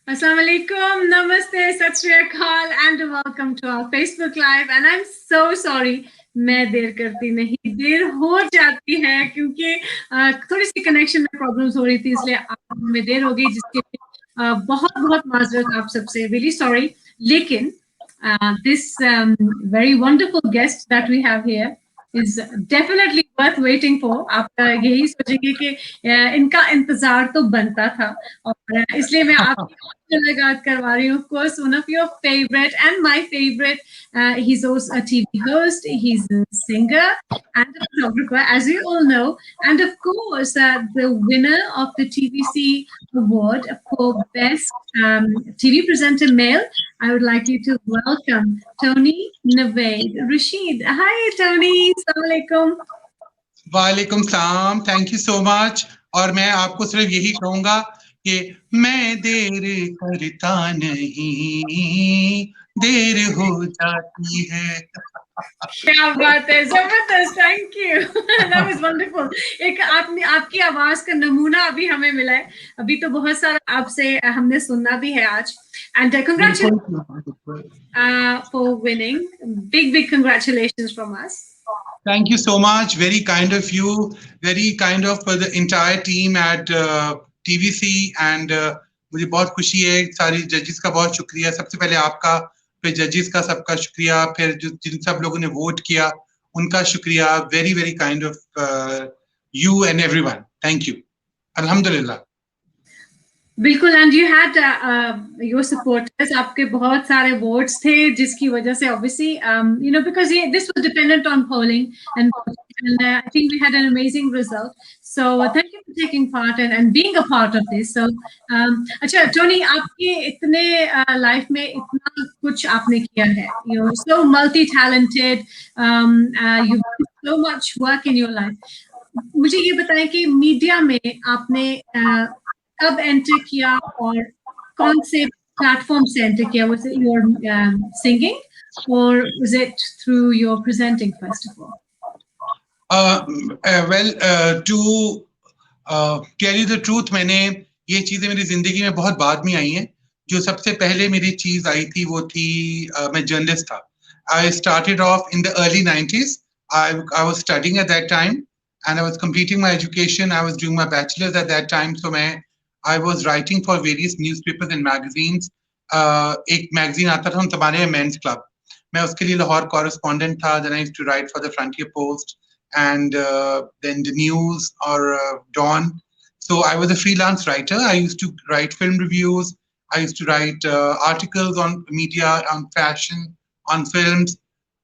Assalamu alaikum, namaste, sat shri akal, and welcome to our Facebook Live. And I'm so sorry, मैं देर करती नहीं, देर हो जाती है क्योंकि थोड़ी सी कनेक्शन में प्रॉब्लम्स हो रही थी, इसलिए में देर हो गई, जिसके लिए बहुत बहुत माजरत आप सबसे, really sorry. लेकिन this very wonderful guest that we have here is definitely worth waiting for. आप यही सोचेंगे कि इनका इंतजार तो बनता था, और इसलिए मैं आपकी मुलाकात करवा रही हूँ. Of course, one of your favorite and my favorite. He's also a TV host. He's a singer and a photographer, as you all know, and of course, the winner of the TVC award for best TV presenter male. I would like you to welcome Tony Naved Rashid. Hi, Tony. Assalamu alaikum. वालेकुम सलाम, thank you so much. और मैं आपको सिर्फ यही कहूंगा कि मैं देर करता नहीं, देर हो जाती है. क्या बात है, जबरदस्त, thank you. That was wonderful. एक आपकी आवाज का नमूना अभी हमें मिला है. अभी तो बहुत सारा आपसे हमने सुनना भी है आज. And congratulations for winning. Big congratulations from us. Thank you so much. Very kind of you. Very kind of the entire team at TVC. And मुझे बहुत खुशी है. सारी जजेस का बहुत शुक्रिया. सबसे पहले आपका, फिर जजेस का सबका शुक्रिया, फिर जिन सब लोगों ने वोट किया उनका शुक्रिया. Very very kind of you and everyone. Thank you. Alhamdulillah. बिल्कुल. And you had your supporters, आपके बहुत सारे वोट्स थे, जिसकी वजह से obviously you know because this was dependent on polling and I think we had an amazing result. So thank you for taking part and being a part of this. So अच्छा Tony, आपके इतने life में इतना कुछ आपने किया है. You're so multi-talented. You do so much work in your life. मुझे ये बताएं कि मीडिया में आपने कब एंटर किया और कौन से प्लेटफॉर्म से एंटर किया? Was it your singing or was it through your presenting first of all? Well, to tell you the truth, मैंने ये चीजें मेरी जिंदगी में बहुत बाद में आई हैं. जो सबसे पहले मेरी चीज आई थी वो थी मैं जर्नलिस्ट था. I started off in the early 90s. I was studying at that time and I was completing my education. I was doing my bachelor's at that time. So I was writing for various newspapers and magazines. एक magazine आता था हम तबाने में, Men's Club. मैं उसके लिए Lahore correspondent था. Then I used to write for the Frontier Post and then the News or Dawn. So I was a freelance writer. I used to write film reviews. I used to write articles on media, on fashion, on films.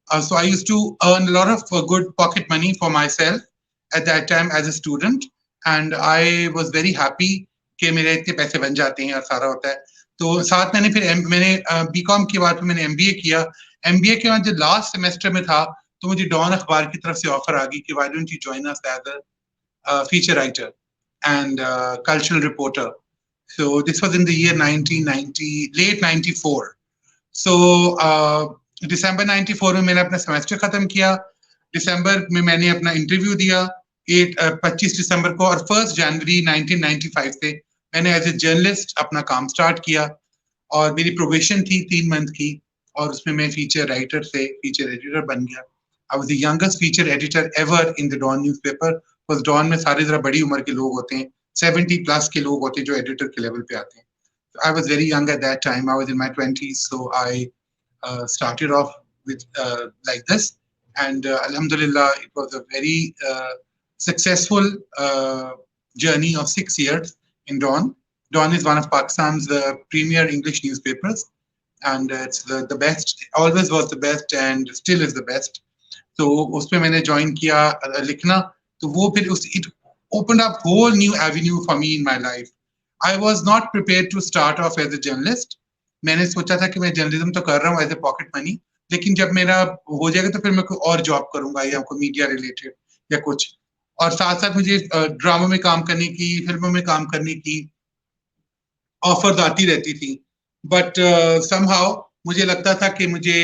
So I used to earn a lot of good pocket money for myself at that time as a student. And I was very happy कि मेरे इतने पैसे बन जाते हैं और सारा होता है. तो साथ मैंने बीकॉम के बाद मैंने एमबीए किया. एमबीए के बाद जो लास्ट सेमेस्टर में था तो मुझे डॉन अखबार की तरफ से ऑफर आ गई कि why don't you join us as a feature writer and cultural reporter. So this was in the year 1990, late 94. So दिसंबर 94 में मैंने अपना सेमेस्टर खत्म किया. दिसंबर में मैंने अपना इंटरव्यू दिया 25 दिसंबर को, और 1 जनवरी 1995 से मैंने एज ए जर्नलिस्ट अपना काम स्टार्ट किया. और मेरी प्रोबेशन थी 3 मंथ की, और उसमें मैं फीचर राइटर से फीचर एडिटर बन गया. I was the youngest feature editor ever in the Dawn newspaper. Because Dawn में सारे जरा बड़ी उम्र के लोग होते हैं, 70 प्लस के लोग होते हैं जो एडिटर के लेवल पे आते हैं. I was very young eight that time. I was in my 20s, so I started off with like this, and alhamdulillah it was a very successful journey of 6 years in Dawn. Dawn is one of Pakistan's premier English newspapers, and it's the best, always was the best and still is the best. So उसमें मैंने join किया लिखना, तो वो फिर it opened up whole new avenue for me in my life. I was not prepared to start off as a journalist. मैंने सोचा था कि मैं जर्नलिज्म तो कर रहा हूँ एज ए पॉकेट मनी, लेकिन जब मेरा हो जाएगा तो फिर मैं कोई और जॉब करूंगा या कोई मीडिया रिलेटेड या कुछ. और साथ साथ मुझे ड्रामा में काम करने की, फिल्मों में काम करने की ऑफर्स आती रहती थी. बट समहाउ मुझे लगता था कि मुझे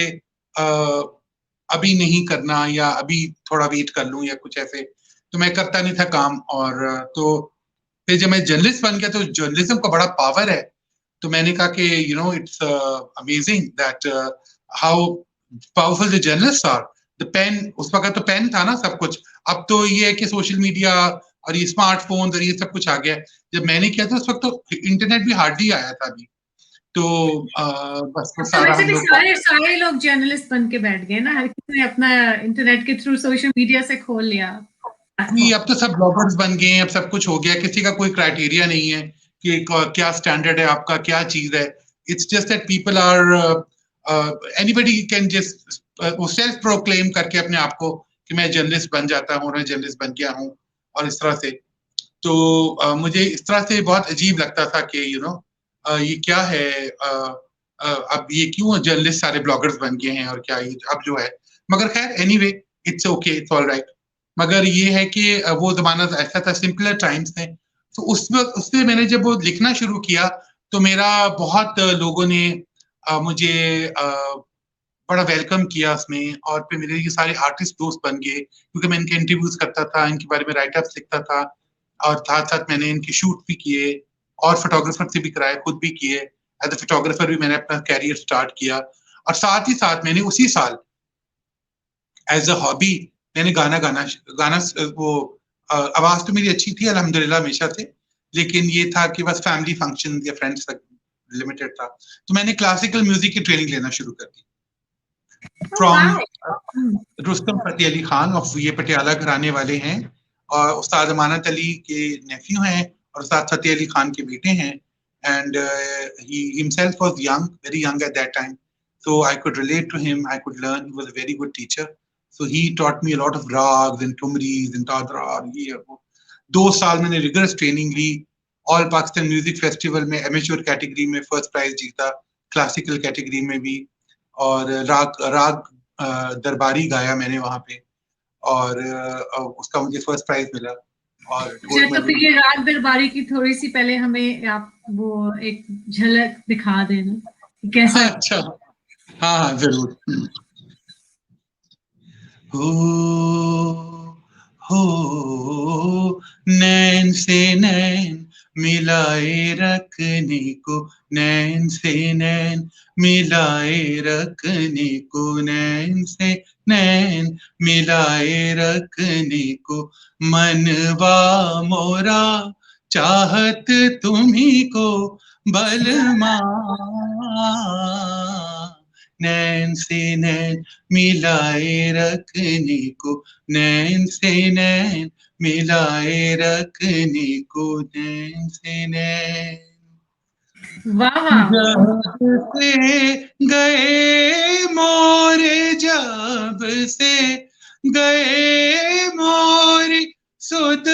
अभी नहीं करना, या अभी थोड़ा वेट कर लूं या कुछ ऐसे, तो मैं करता नहीं था काम. और तो फिर जब मैं जर्नलिस्ट बन गया तो जर्नलिज्म का बड़ा पावर है. तो मैंने कहा कि it's amazing that how powerful the journalist are. The pen, उस वक्त तो पेन था ना सब कुछ, अब तो ये है कि सोशल मीडिया और ये स्मार्टफोन और ये सब कुछ आ गया। जब मैंने किया था उस वक्त तो इंटरनेट भी हार्डली आया था अभी, तो बस वो तो सारा वैसे हम भी लोग सारे लोग जर्नलिस्ट बन के बैठ गए ना, हर किसी ने अपना इंटरनेट के थ्रू सोशल मीडिया से खोल लिया नहीं, प्लेटफॉर्म। अब तो सब ब्लॉगर्स बन गए हैं, अब सब कुछ हो गया, किसी का कोई क्राइटेरिया नहीं है कि क्या स्टैंडर्ड है आपका, क्या चीज है। It's just that people are, anybody can just वो सेल्फ प्रोक्लेम करके अपने आप को कि मैं जर्नलिस्ट बन जाता हूँ, मैं जर्नलिस्ट बन गया हूँ, और इस तरह से। तो मुझे इस तरह से बहुत अजीब लगता था कि ये क्या है, अब ये क्यों जर्नलिस्ट सारे ब्लॉगर्स बन गए हैं और क्या ये अब जो है। मगर खैर anyway, it's okay, it's all right. मगर ये है कि वो जमाना ऐसा था, सिंपलर टाइम्स थे। तो उससे मैंने जब वो लिखना शुरू किया तो मेरा बहुत लोगों ने मुझे बड़ा वेलकम किया उसमें, और फिर मेरे ये सारे आर्टिस्ट दोस्त बन गए क्योंकि मैं इनके इंटरव्यूज करता था, इनके बारे में राइटअप्स लिखता था, और साथ साथ मैंने इनके शूट भी किए और फोटोग्राफर से भी कराए, खुद भी किए। एज ए फोटोग्राफर भी मैंने अपना कैरियर स्टार्ट किया, और साथ ही साथ मैंने उसी साल एज अ हॉबी मैंने गाना वो आवाज तो मेरी अच्छी थी अल्हम्दुलिल्लाह हमेशा से, लेकिन ये था कि बस फैमिली फंक्शन या फ्रेंड्स तक लिमिटेड था। तो मैंने क्लासिकल म्यूजिक की ट्रेनिंग लेना शुरू कर दी फ्रॉम रुस्तम फतेह अली खान, और ये पटियाला घराने वाले हैं, और उस्ताद अमानत अली के नेफ्यू हैं, और उस्ताद फतेह अली खान के बेटे हैं। And he himself was young, very young at that time, so I could relate to him, I could learn. He was a very good teacher, so he taught me a lot of rags and tumris and tadra, ये वो 2 साल मैंने rigorous training ली। All Pakistan music festival में amateur category में first prize जीता, classical category में भी, और राग राग दरबारी गाया मैंने वहां पे, और उसका मुझे फर्स्ट प्राइज मिला, और अच्छा, तो फिर ये राग दरबारी की थोड़ी सी पहले हमें आप वो एक झलक दिखा देना कि कैसा। अच्छा, हाँ हाँ जरूर। हो नैन से नैन मिलाए रखने को, नैन से नैन मिलाए रखने को, नैन से नैन मिलाए रखने को, मनवा मोरा चाहत तुम्ही को बलमा, नैन से नैन मिलाए रखने को, नैन से नैन मिलाए रखने को, नैन से नैन। वाह वाह, जब से गए मोरे, जब से गए मोरे, सुध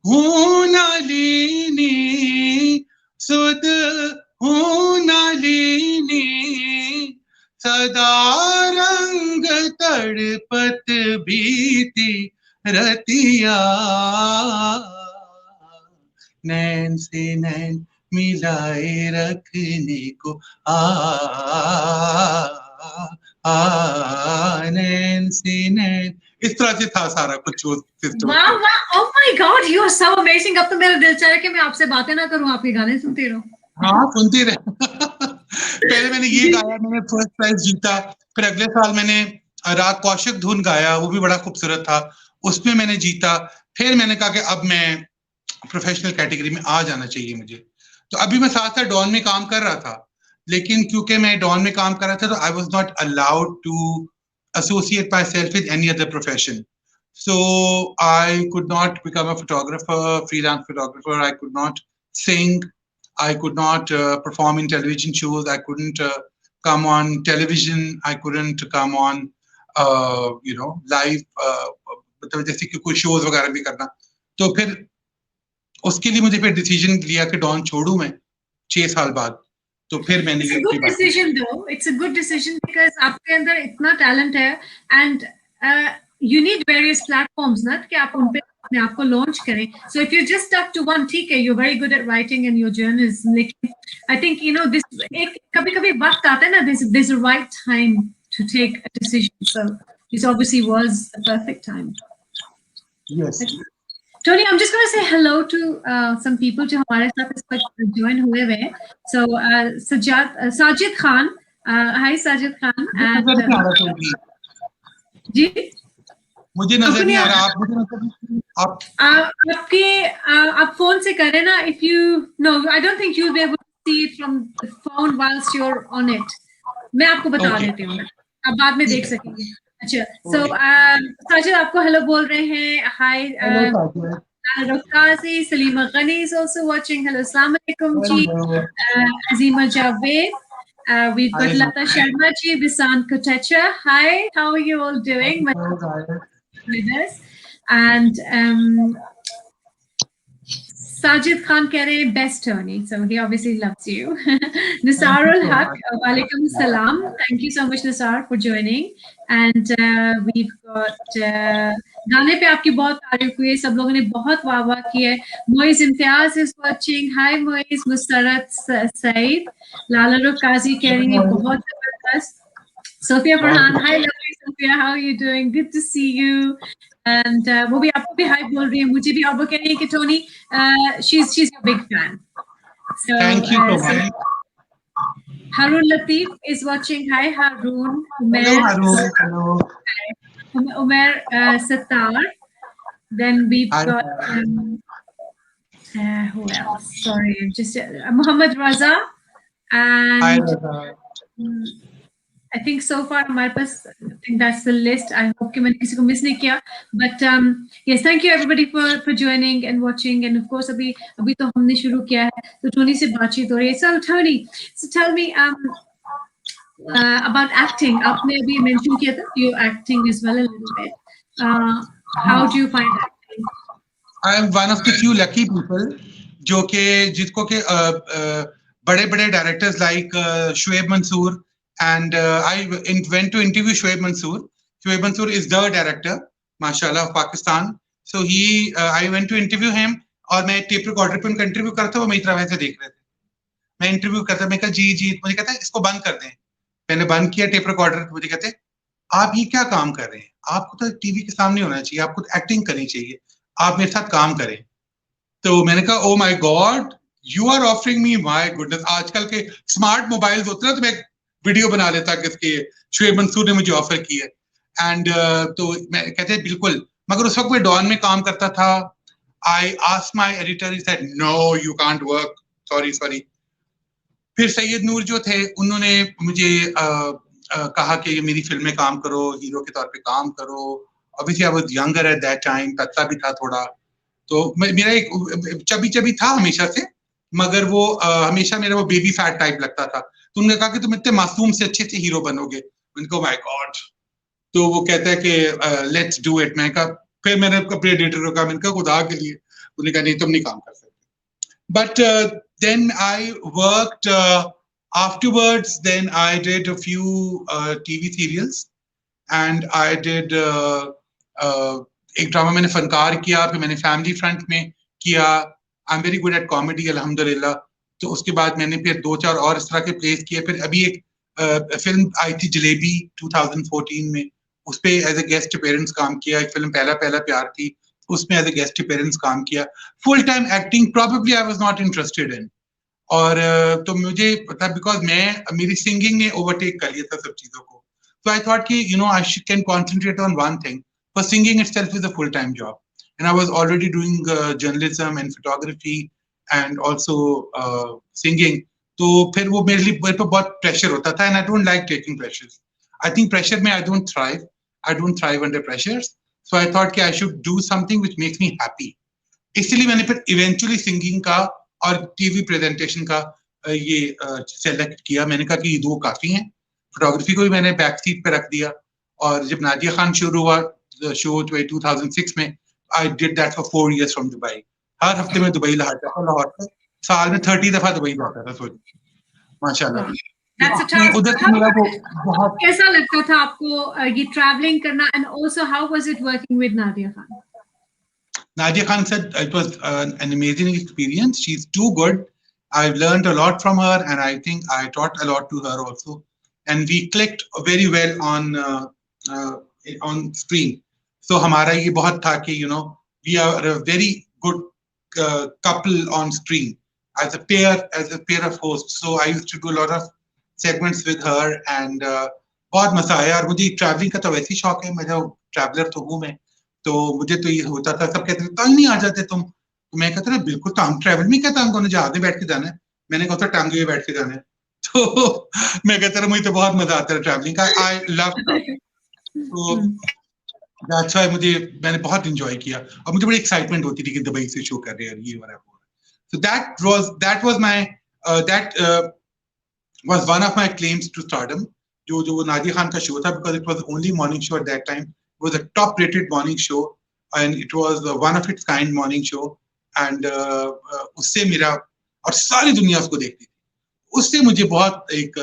हूं न लीनी, सुध हूं न लीनी, सदा रंग तड़पत बीती रतिया, नैन से नैन मिलाए रखने को, नैन से नैन। इस तरह से था सारा कुछ वो सिस्टम। वाह वाह, oh my God, you are so amazing. अब तो मेरा दिल चाह रहा है कि मैं आपसे बातें ना करूं, आपके गाने सुनती रहूं। हाँ सुनती रहे। पहले मैंने ये गाया, मैंने फर्स्ट प्राइज जीता। फिर अगले साल मैंने राग कौशिक धुन गाया, वो भी बड़ा खूबसूरत था, उसमें मैंने जीता। फिर मैंने कहा कि अब मैं प्रोफेशनल कैटेगरी में आ जाना चाहिए मुझे। तो अभी मैं साथ साथ डॉन में काम कर रहा था, लेकिन क्योंकि मैं डॉन में काम कर रहा था तो I was not allowed to associate myself with any other profession. So I could not become a photographer, freelance photographer. I could not sing. I could not perform in television shows. I couldn't come on television. I couldn't come on, live. मतलब जैसे कि कोई shows वगैरह भी करना। तो फिर उसके लिए मुझे फिर डिसीजन लिया कि डॉन छोड़ू मैं 6 साल बाद। तो फिर मैंने It's ये a good अपनी बात की। decision though. It's a good decision because आपके अंदर इतना talent है and you need various platforms ना कि आप उन पे अपने आप को launch करें. So if you're just stuck to one, ठीक है, you're very good at writing and your journalism. लेकिन I think this एक कभी-कभी वक्त आता है ना, there's a right time to take a decision. So this obviously was a perfect time. Yes. Tony, I'm just going to say hello to some people जो हमारे साथ इस पर join हुए हैं. So Sajid Khan, hi Sajid Khan, and जी मुझे नजर नहीं आ रहा. आप मुझे नजर आप फोन से करें ना. If you no, I don't think you'll be able to see it from the phone whilst you're on it. मैं आपको बता देती हूँ, आप बाद में देख सकेंगे. अच्छा, so साजिद आपको हेलो बोल रहे हैं. Hi. Rokazi, Salima Ghani is also watching. Hello, Assalamu alaikum ji. Azima Javed. We've got Lata Sharma ji, Bisan Kotecha. Hi, how are you all doing? With us. And Sajid Khan keh rahe best Tony, so he obviously loves you. Nisarul Haq, walaikum salam. Thank you so much, Nisar, for joining. And we've got गाने पे आपकी बहुत तारीफ हुई है, सब लोगों ने बहुत वाह वाह की है. Moiz Imtiaz is watching. Hi Moiz. Musarrat Saeed. लाला रुकाजी कह रही है बहुत जबरदस्त. Sophia Farhan, hi lovely Sophia, how are you doing? Good to see you. And वो भी आपको भी हाय बोल रही है, मुझे भी. अब वो कह रही है कि Tony, she's your big fan. So thank you so much. Harun Latif is watching. Hi Harun. Hello Harun. Hello. Umer Sattar. Then we've got who else? Sorry, just Muhammad Raza. And hi Raza. I think so far हमारे पास, I think that's the list. I hope कि मैंने किसी को miss नहीं किया. But yes, thank you everybody for joining and watching. And of course अभी तो हमने शुरू किया है, तो टोनी से बातचीत हो रही है. So Tony, so tell me about acting. आपने अभी mention किया था you acting as well a little bit. How do you find acting? I am one of the few lucky people जो के जिसको के बड़े-बड़े directors like Shoaib Mansoor. And I went to interview Shoaib Mansoor. Shoaib Mansoor is the director, mashallah, of Pakistan. So I went to interview him. और मैं tape recorder पे उनका interview करता हुआ मेरी तरफ ऐसे देख रहे थे. मैं इंटरव्यू करता, मैं कहा जी, मुझे कहता है इसको बंद कर दें. मैंने बंद किया टेप रिकॉर्डर. मुझे कहते आप ये क्या काम कर रहे हैं? आपको तो टीवी के सामने होना चाहिए, आपको तो एक्टिंग करनी चाहिए, आप मेरे साथ काम करें. तो मैंने कहा oh my God, you are offering me, my goodness. आजकल के स्मार्ट मोबाइल्स होते हैं ना, तो मैं वीडियो बना लेता किसके, शुएब मंसूर ने मुझे ऑफर की है. एंड तो मैं कहते हैं बिल्कुल. मगर उस वक्त मैं डॉन में काम करता था. I asked my editor, he said no you can't work, sorry. फिर सैयद नूर जो थे उन्होंने मुझे कहा कि मेरी फिल्म में काम करो, हीरो के तौर पे काम करो. Obviously I was younger at that time, तत्ता भी था थोड़ा. तो मेरा एक चबी था हमेशा से, मगर वो हमेशा मेरा वो बेबी फैट टाइप लगता था. तो उन्होंने कहा कि तुम इतने मासूम से अच्छे से हीरो बनोगे. उनको माय गॉड. तो वो कहता है कि लेट्स डू इट. मैं कहा, फिर मैंने अपने एडिटर को कहा, मैंने कहा खुदा के लिए. उन्होंने कहा नहीं तुम नहीं काम कर सकते. But then I worked afterwards. Then I did a few TV serials and I did एक ड्रामा मैंने फनकार किया, फिर मैंने फैमिली फ्रंट में किया. I am very good at comedy अल्हम्दुलिल्लाह. तो उसके बाद मैंने फिर 2-4 और इस तरह के प्लेस किए. फिर अभी एक फिल्म आई थी जलेबी 2014 में, उस पे एज ए गेस्ट अपीयरेंस काम किया. एक फिल्म पहला प्यार थी, उसमें एज ए गेस्ट अपीयरेंस काम किया. Full time acting probably I was not interested in. और तो मुझे पता, बिकॉज मेरी सिंगिंग ने ओवरटेक कर लिया था सब चीजों को. So I thought कि I can concentrate on one thing. But singing itself is a full-time job, and I was already doing journalism and photography and also singing. तो फिर वो मेरे पे बहुत pressure होता था, and I don't like taking pressures. I think pressure में I don't thrive. I don't thrive under pressures. So I thought कि I should do something which makes me happy. इसलिए मैंने फिर eventually singing का और TV presentation का ये select किया. मैंने कहा कि ये दो काफी हैं. फोटोग्राफी को भी मैंने बैक सीट पे रख दिया. और जब नादिया खान शुरू हुआ शो 2006 में, I did that for 4 years from Dubai. हर हफ्ते में दुबई जाता था, लाहौर से. साल में 30 दफा दुबई जाता था. सोच माशाल्लाह. उधर से मेरा बहुत कैसा लगता था आपको ये ट्रैवलिंग करना, and also how was it working with Nadia Khan? Nadia Khan said it was an amazing experience. She's too good. I've learned a lot from her, and I think I taught a lot to her also. And we clicked very well on screen. So हमारा ये बहुत था कि we are a very good couple on screen as a pair of hosts. So I used to do a lot of segments with her and बहुत मजा आया. और मुझे ट्रैवलिंग का तो वैसे ही शौक है, मैं जो ट्रैवलर तो हूँ मैं, तो मुझे तो ये होता था, सब कहते थे कल नहीं आ जाते तुम, तो मैं कहता था बिल्कुल, तो हम ट्रैवल में कहता हमको जहाज में बैठ के जाना है, मैंने कहा था टांगे में बैठ के जाना है. तो मैं कहता था मुझे तो बहुत मजा आता है ट्रैवलिंग का. I love. तो दैट्स व्हाई मैंने बहुत एंजॉय किया और मुझे बड़ी एक्साइटमेंट होती थी कि दुबई से शो कर रहे हैं ये वाला. So that was my that was one of my claims to stardom. जो नादिया खान का शो था, because it was the only morning show at that time. It was a top rated morning show and it was one of its kind morning show. And उससे मेरा, और सारी दुनिया उसको देखती थी, उससे मुझे बहुत एक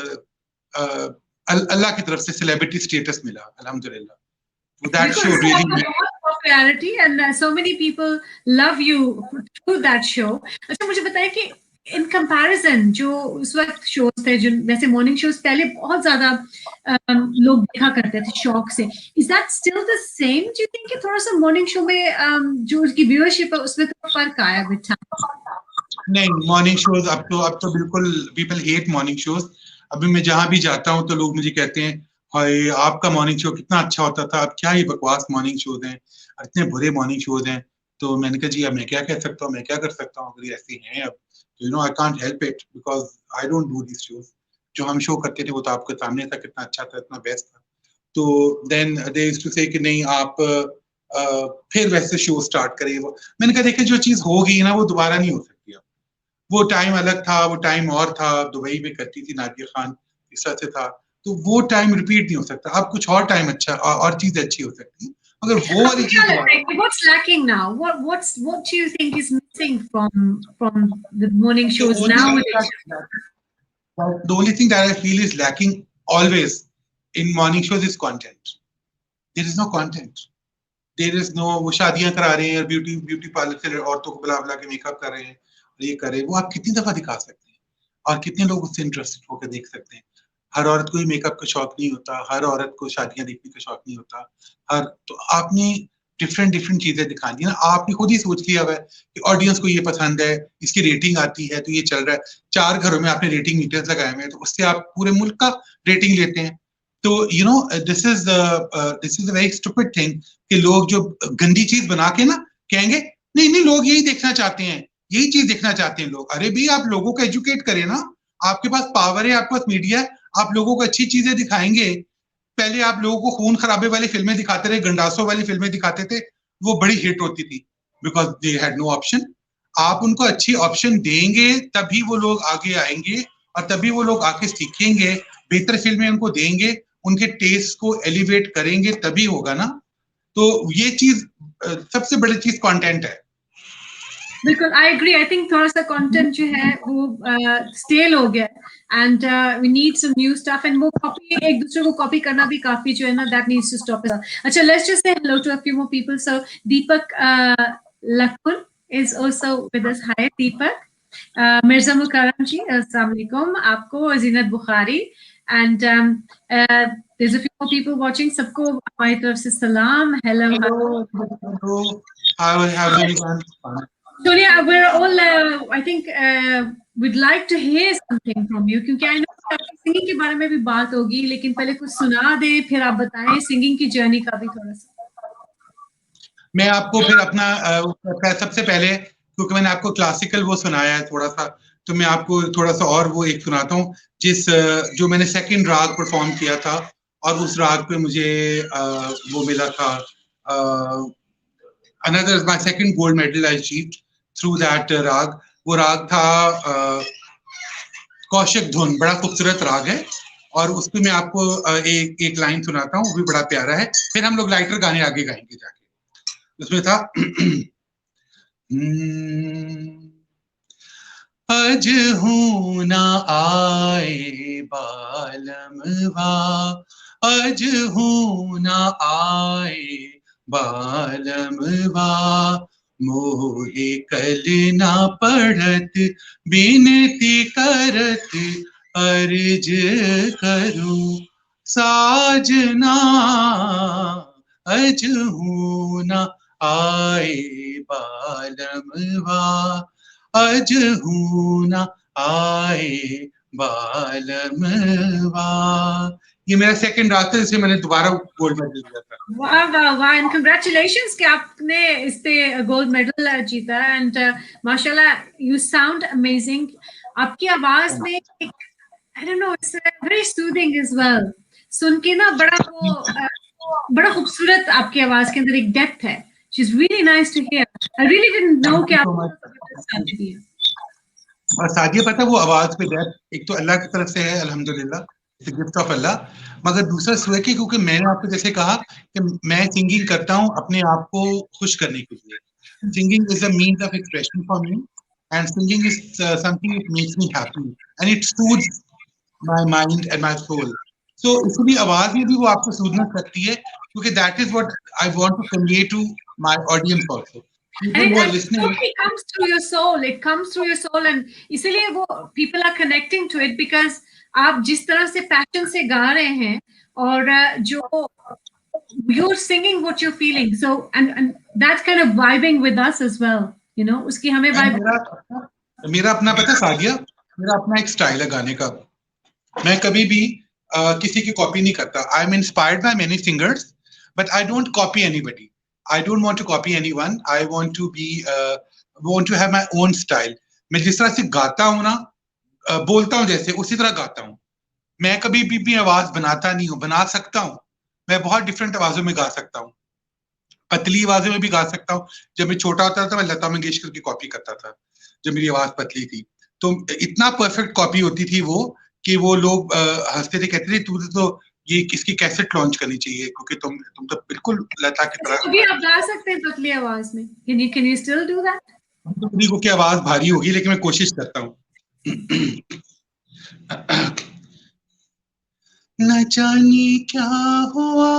अल्लाह की तरफ से सेलिब्रिटी स्टेटस मिला, अल्हम्दुलिल्लाह. That show really popularity and so many people love you through that show. अच्छा मुझे बताइए कि in comparison जो उस वक्त shows थे, जो वैसे morning shows पहले बहुत ज्यादा लोग देखा करते थे शौक से, is that still the same? Do you think कि थोड़ा सा morning show में जो उसकी viewership है उसमें तो फर्क आया with time? नहीं, morning shows अब तो बिल्कुल people hate morning shows. अभी मैं जहां भी जाता हूं तो लोग मुझे कहते हैं हाय आपका मॉर्निंग शो कितना अच्छा होता था, अब क्या ये बकवास मॉर्निंग शोज हैं, इतने बुरे मॉर्निंग शोज हैं. तो मैंने कहा जी अब मैं क्या कह सकता हूँ, मैं क्या कर सकता हूँ, अगर ऐसे हैं अब, you know I can't help it because I don't do this shows. जो हम शो करते थे वो तो आपके सामने था, कितना अच्छा था, इतना बेस्ट था. तो देन दे यूज्ड टू से कि नहीं आप फिर वैसे शो स्टार्ट करिए. वो मैंने कहा देखिए जो चीज हो गई ना वो दोबारा नहीं हो सकती. अब वो टाइम अलग था, वो टाइम और था, दुबई में करती थी नादिया खान, इस तरह से था, तो वो टाइम रिपीट नहीं हो सकता. अब कुछ और टाइम अच्छा और चीज अच्छी हो सकती है, मगर वो वाली चीज. What's lacking now? What do you think is missing from the morning shows now? The only thing that I feel is lacking always in morning shows is content. There is no content. There is no, वो शादियां करा रहे हैं, beauty parlour से औरतों को बुला बुला के मेकअप कर रहे हैं, ये कर रहे हैं, वो आप कितनी दफा दिखा सकते हैं और कितने लोग उससे इंटरेस्टेड होकर देख सकते हैं. हर औरत को ही मेकअप का शौक नहीं होता, हर औरत को शादियां देखने का शौक नहीं होता. तो आपने डिफरेंट चीजें दिखानी है ना. आपने खुद ही सोच लिया हुआ है कि ऑडियंस को ये पसंद है, इसकी रेटिंग आती है तो ये चल रहा है. 4 घरों में आपने रेटिंग मीटर्स लगाए हुए हैं, तो उससे आप पूरे मुल्क का रेटिंग लेते हैं. तो you know this is a very stupid thing कि लोग जो गंदी चीज बना के ना कहेंगे नहीं लोग यही देखना चाहते हैं, यही चीज देखना चाहते हैं लोग. अरे भाई आप लोगों को एजुकेट करें ना, आपके पास पावर है, आपके पास मीडिया है, आप लोगों को अच्छी चीजें दिखाएंगे. पहले आप लोगों को खून खराबे वाली फिल्में दिखाते रहे, गंडासों वाली फिल्में दिखाते थे, वो बड़ी हिट होती थी because they had no option. आप उनको अच्छी ऑप्शन देंगे तभी वो लोग आगे आएंगे और तभी वो लोग आके सीखेंगे, बेहतर फिल्में उनको देंगे, उनके टेस्ट को एलिवेट करेंगे, तभी होगा ना. तो ये चीज सबसे बड़ी चीज कंटेंट है. बिल्कुल, आई एग्री. आई थिंक थोड़ा सा कंटेंट जो है वो स्टेल हो गया and we need some new stuff and वो कॉपी, एक दूसरे को कॉपी करना भी काफी जो है ना, दैट नीड्स टू स्टॉप. अच्छा, let's just say hello to a few more people. So Deepak Lakhan is also with us. Hi Deepak. Mirza Mukarram ji, अस्सलाम वालेकुम आपको. Zeenat Bukhari and there's a few more people watching. सबको हमारी तरफ से सलाम. Hello. Sonia, we're all, I think, we'd like to hear something from you, क्योंकि I know आपकी सिंगिंग के बारे में भी बात होगी, लेकिन पहले कुछ सुना दे, फिर आप बताएं सिंगिंग की जर्नी का भी थोड़ा सा. मैं आपको फिर अपना सबसे पहले, क्योंकि मैंने आपको क्लासिकल वो सुनाया है थोड़ा सा, तो मैं आपको थोड़ा सा और वो एक सुनाता हूँ जो मैंने सेकंड राग परफॉर्म किया था और उस राग पे मुझे वो मिला था. Another my second gold medal I achieved through that राग. वो राग था कौशिक धुन, बड़ा खूबसूरत राग है और उसपे मैं आपको एक लाइन सुनाता हूँ, वो भी बड़ा प्यारा है. फिर हम लोग लाइटर गाने आगे गाएंगे जाके. उसमें था अज हूं ना आए बालमवा, अज हूं ना आए बालमवा, मोहे कल ना पढ़त बिनती करत अर्ज करूं साजना, अज हूं ना आए बालमवा, अज हूना आए बालमवा। ये मेरा सेकंड राग था जिसे मैंने दोबारा गोल्ड मेडल दिया था। वाह वाह वाह, एंड कंग्रेचुलेशंस कि आपने इस पे गोल्ड मेडल जीता, एंड माशाल्लाह यू साउंड अमेजिंग। आपकी आवाज में एक, I don't know, it's very soothing as well. सुन के ना बड़ा खूबसूरत आपकी आवाज के अंदर एक डेप्थ है। She is really nice to hear. I really didn't know कि आप गाती हैं। और सादिया, पता वो आवाज पे डेप्थ एक तो अल्लाह की तरफ से है, अल्हम्दुलिल्लाह, इट्स अ गिफ्ट ऑफ अल्लाह। मगर दूसरा सुबह की, क्योंकि मैंने आपको जैसे कहा कि मैं सिंगिंग करता हूँ अपने आप को खुश करने के लिए। Singing is a means of expression for me, and singing is something it makes me happy and it soothes my mind and my soul. So इसलिए आवाज में भी वो आपको सूदना सकती है, क्योंकि that is what I want to convey to my audience also. People who are And it listening. totally comes through your soul. It comes through your soul, and इसीलिए वो people are connecting to it because आप जिस तरह से passion से गा रहे हैं और जो you're singing what you're feeling, so and that's kind of vibing with us as well, you know, उसकी हमें vibe। मेरा अपना पता सादिया, मेरा अपना एक स्टाइल है गाने का। मैं कभी भी किसी की कॉपी नहीं करता। I am inspired by many singers, but I don't copy anybody. I don't want to copy anyone. I want to have my own style. मैं जिस तरह से गाता हूँ ना, बोलता हूँ जैसे, उसी तरह गाता हूँ। मैं कभी भी आवाज बनाता नहीं हूँ। बना सकता हूँ, मैं बहुत डिफरेंट आवाजों में गा सकता हूँ। पतली आवाजों में भी गा सकता हूँ। जब मैं छोटा होता था मैं लता मंगेशकर की कॉपी करता था, जब मेरी आवाज पतली थी। तो इतना परफेक्ट कॉपी होती थी वो कि वो लोग हंसते थे, कहते थे तू तो ये किसकी कैसेट लॉन्च करनी चाहिए, क्योंकि तुम तो बिल्कुल लता की तरह। अभी आप गा सकते हैं पतली आवाज में। Can you still do that? किसी को की आवाज भारी होगी, लेकिन मैं कोशिश करता हूँ। न जाने क्या हुआ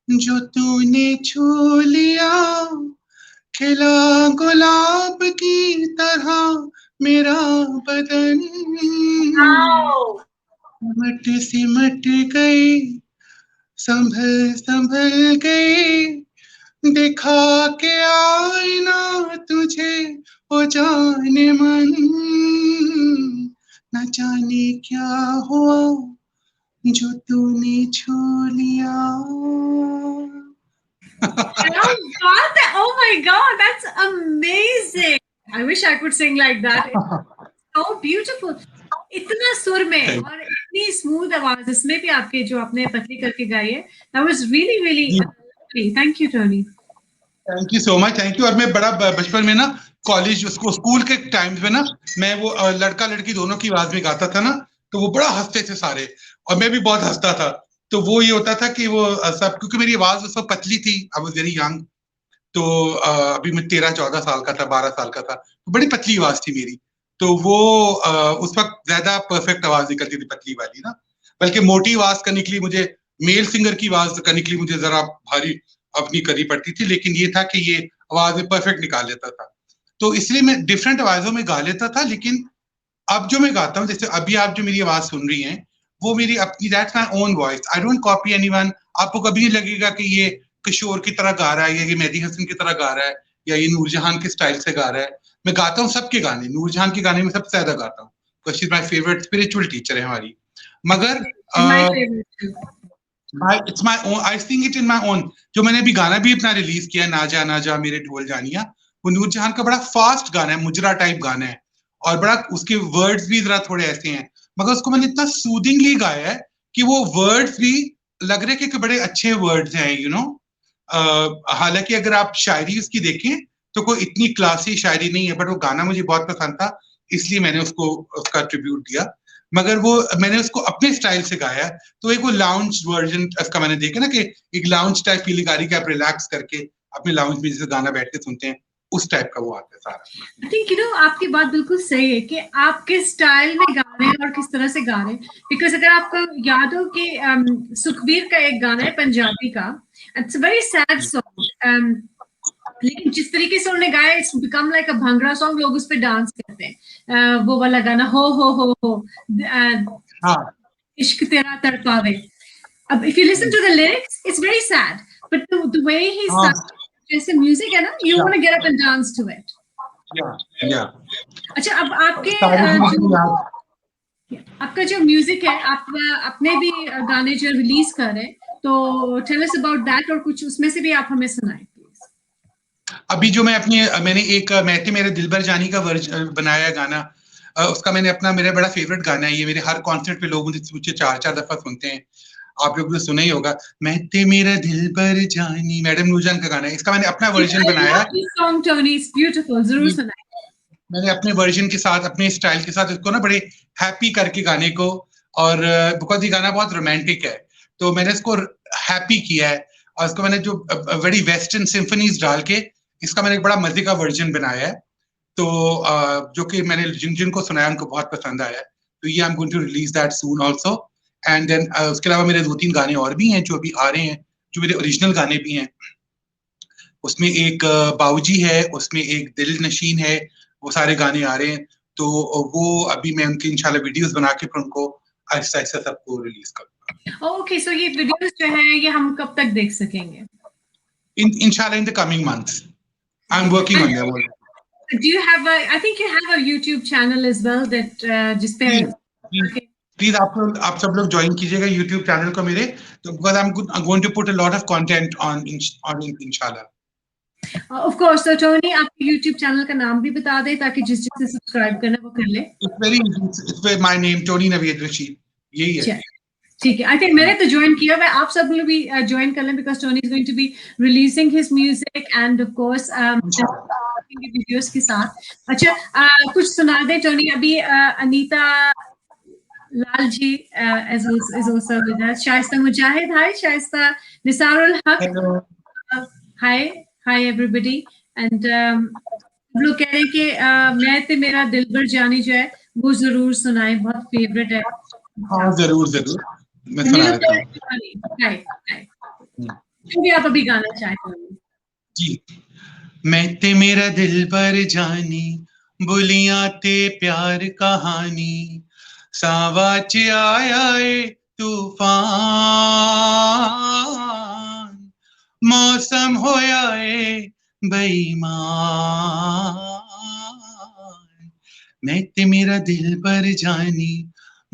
जो तूने छू लिया, खिला गुलाब की तरह मेरा बदन। सिमट सिमट गई, संभल संभल गई, दिखा के आईना तुझे ओ जाने मन। न जाने क्या हुआ जो तूने छू लिया। Oh my God, that's amazing. I wish I could sing like that. It's so beautiful. इतना सुर में और इतनी स्मूथ आवाज, इसमें भी आपके जो आपने पतली करके गाई है, that was really really lovely. Thank you, Tony. Thank you so much, thank you. और मैं बड़ा बचपन में ना, कॉलेज स्कूल के टाइम्स में ना, मैं वो लड़का लड़की दोनों की आवाज में गाता था ना, तो वो बड़ा हंसते थे सारे, और मैं भी बहुत हंसता था। तो वो ये होता था कि वो सब, क्योंकि मेरी आवाज उस वक्त पतली थी, आई वाज वेरी यंग। तो अभी मैं 13-14 साल का था, 12 साल का था, तो बड़ी पतली आवाज थी मेरी। तो वो उस वक्त ज्यादा परफेक्ट आवाज निकलती थी, पतली वाली ना। बल्कि मोटी आवाज करने के लिए मुझे, मेल सिंगर की आवाज करने के लिए मुझे जरा भारी अपनी करनी पड़ती थी, लेकिन ये था कि ये आवाज में परफेक्ट निकाल लेता था। तो इसलिए मैं डिफरेंट आवाजों में गा लेता था। लेकिन अब जो मैं गाता हूँ, जैसे अभी आप जो मेरी आवाज सुन रही हैं, वो मेरी अपनी, that's my own voice. I don't copy anyone. आपको कभी नहीं लगेगा कि ये किशोर की तरह गा रहा है, या ये मेहदी हसन की तरह गा रहा है, या ये नूरजहान के स्टाइल से गा रहा है। मैं गाता हूँ सबके गाने। नूरजहान के गाने में सबसे ज्यादा गाता हूँ। She is my favourite spiritual teacher है हमारी। मगर My favorite too. It's my own, I sing it in my own. जो मैंने अभी गाना भी अपना रिलीज किया, ना जा मेरे ढोल जानिया, वो नूरजहान का बड़ा फास्ट गाना है, मुजरा टाइप गाना है, और बड़ा उसके वर्ड्स भी जरा थोड़े ऐसे हैं, मगर उसको मैंने इतना सूदिंगली गाया है कि वो वर्ड्स भी लग रहे कि बड़े अच्छे वर्ड्स हैं, यू नो। हालांकि अगर आप शायरी उसकी देखें तो कोई इतनी क्लासी शायरी नहीं है, बट वो गाना मुझे बहुत पसंद था, इसलिए मैंने उसको उसका ट्रिब्यूट दिया। मगर वो मैंने उसको अपने स्टाइल से गाया। तो एक वो लाउंज वर्जन इसका मैंने देखा ना, कि एक लाउंज टाइप फीलिंग आ रही कि आप रिलैक्स करके अपने लाउंज में जैसे गाना बैठ के सुनते हैं, उस टाइप का वो आता है सारा। I think, you know, आपकी बात बिल्कुल सही है कि आप किस स्टाइल में गा रहे हैं और किस तरह से गा रहे हैं। बिकॉज अगर आपको याद हो कि सुखबीर का एक गाना है पंजाबी का, इट्स वेरी सैड सॉन्ग, लेकिन जिस तरीके से उन्होंने गाया, it's become like a bhangra song, लोग उस पर डांस करते हैं। वो वाला गाना हो इश्क तेरा तड़पावे। अब if you listen to the lyrics, it's very sad, but the way he जैसे म्यूजिक है ना, you want to get up and dance to it. या अच्छा, अब आपके सारी चीजें जो याद आपका जो म्यूजिक है, आप अपने भी गाने जो रिलीज कर रहे हैं, तो टेल अस अबाउट दैट, और कुछ उसमें से भी आप हमें सुनाएं प्लीज। अभी जो मैंने एक मैं थे मेरे दिलबर जानी का बनाया गाना, उसका मैंने अपना, मेरा बड़ा फेवरेट गाना है ये, मेरे हर कॉन्सर्ट पे लोग मुझे 4-4 दफा सुनते हैं, आप लोग तो सुना ही होगा, मैं ते मेरा दिलबर जानी, मैडम नूरजान का गाना है, इसका मैंने अपना वर्जन बनाया। सॉन्ग टोनी इज ब्यूटीफुल, जरूर सुनाएं। मैंने अपने वर्जन के साथ, अपने स्टाइल के साथ इसको ना बड़े हैप्पी करके गाने को, और बिकॉज ये गाना बहुत रोमांटिक है तो मैंने इसको हैप्पी किया है, और इसको मैंने जो बड़ी वेस्टर्न सिम्फनीज डाल के इसका मैंने एक बड़ा मजे का वर्जन बनाया है, तो जो कि मैंने जिनको सुनाया उनको बहुत पसंद आया है, तो ये I am going to release that soon also. And then उसके अलावा मेरे 2-3 गाने और भी हैं जो अभी आ रहे हैं, जो मेरे ओरिजिनल गाने भी हैं, उसमें एक बाऊजी है, उसमें एक दिल नशीन है, वो सारे गाने आ रहे हैं, तो वो अभी मैं उनकी इंशाल्लाह वीडियोस बना के फिर उनको आहिस्ता आहिस्ता सबको रिलीज करूंगा। ओके, सो ये वीडियोस जो है ये हम कब तक देख सकेंगे? इंशाल्लाह in the coming months, I am working on that. Do you have I think you have a YouTube channel as well that जिस पे प्लीज आप सब लोग ज्वाइन कीजिएगा YouTube चैनल को मेरे, तो because I am going to put a lot of content on इंशाल्लाह। ऑफ कोर्स, तो टोनी आपके YouTube चैनल का नाम भी बता दे ताकि जिसे सब्सक्राइब करना वो कर ले। It's very easy, it's my name Tony Naveed Rashid, यही है। ठीक है, आई थिंक मैंने तो ज्वाइन किया है, आप सब लोग भी ज्वाइन कर लें because Tony is going to be releasing his music and of course videos के साथ। अच्छा, कुछ सुना दे टोनी, अभी Anita Lal ji is also with us, Shaista Mujahid, hi Shaista, निसारुल हक, hi everybody, and लोग कह रहे हैं कि मैं ते मेरा दिलबर जानी जो है वो जरूर सुनाए, बहुत फेवरेट है। हाँ जरूर मैं सुना देता हूँ। जो भी आप अभी गाना चाहते हो जी। मैं ते मेरा दिलबर जानी, बुलियां ते प्यार कहानी, सावाच आया ए तूफान, मौसम होया ए बेईमान, मैं ते मेरा दिलबर जानी,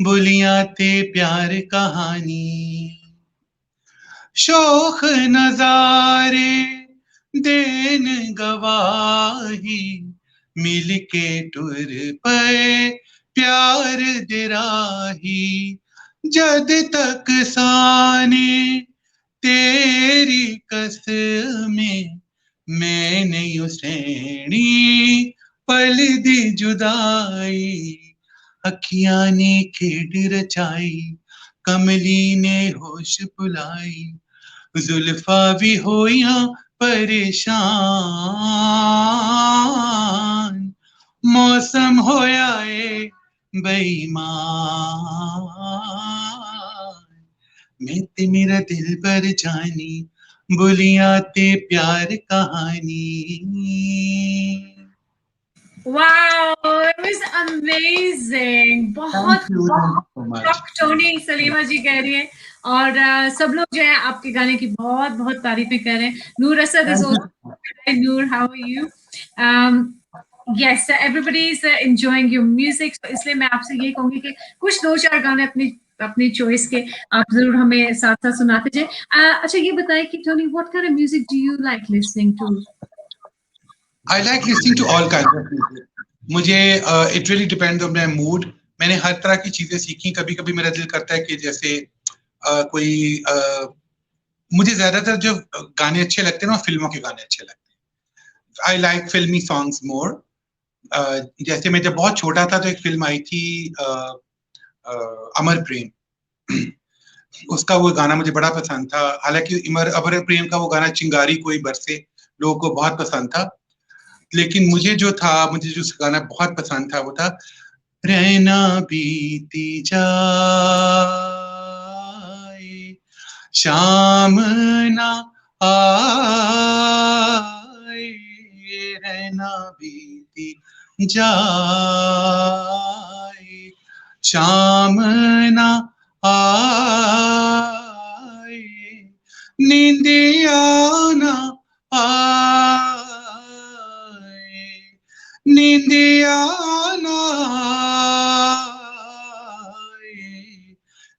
बुलियां ते प्यार कहानी, शोख नजारे देन गवाही, मिल के टुर पे प्यार दिराही, जद तक साने तेरी कसमें, मैं नहीं उसैनी पल दी जुदाई, अखियां ने खेड रचाई, कमली ने होश बुलाई, जुल्फा भी होया परेशान, मौसम होया ए बेईमान, मैं ते मेरा दिलबर जानी, बुलियां ते प्यार कहानी। Wow, it was amazing. बहुत टोनी सलीमा जी कह रही है, और सब लोग जो है आपके गाने की बहुत बहुत तारीफें कर रहे हैं। नूर Asad is also, Noor, how are you? Yes, everybody is enjoying your music, so इसलिए मैं आपसे ये कहूंगी कि कुछ 2-4 गाने अपनी चॉइस के आप जरूर हमें साथ साथ सुनाते जाए। अच्छा, ये बताएं कि Tony, what kind of music do you like listening to? I like listening to all kinds of music. मुझे it really depends on my mood. मैंने हर तरह की चीजें सीखी, कभी कभी मेरा दिल करता है कि जैसे कोई मुझे ज्यादातर जो गाने अच्छे लगते हैं ना, फिल्मों के गाने अच्छे लगते हैं। I like filmy songs more. जैसे मैं जब बहुत छोटा था तो एक फिल्म आई थी अमर प्रेम, उसका वो गाना मुझे बड़ा पसंद था, हालांकि अमर प्रेम का वो गाना चिंगारी कोई बरसे लोगों को बहुत पसंद था, लेकिन मुझे जो गाना बहुत पसंद था वो था रहना बीती जाए, शाम ना आए, रहना बीती जाए, शाम ना आए, नींदिया ना आए,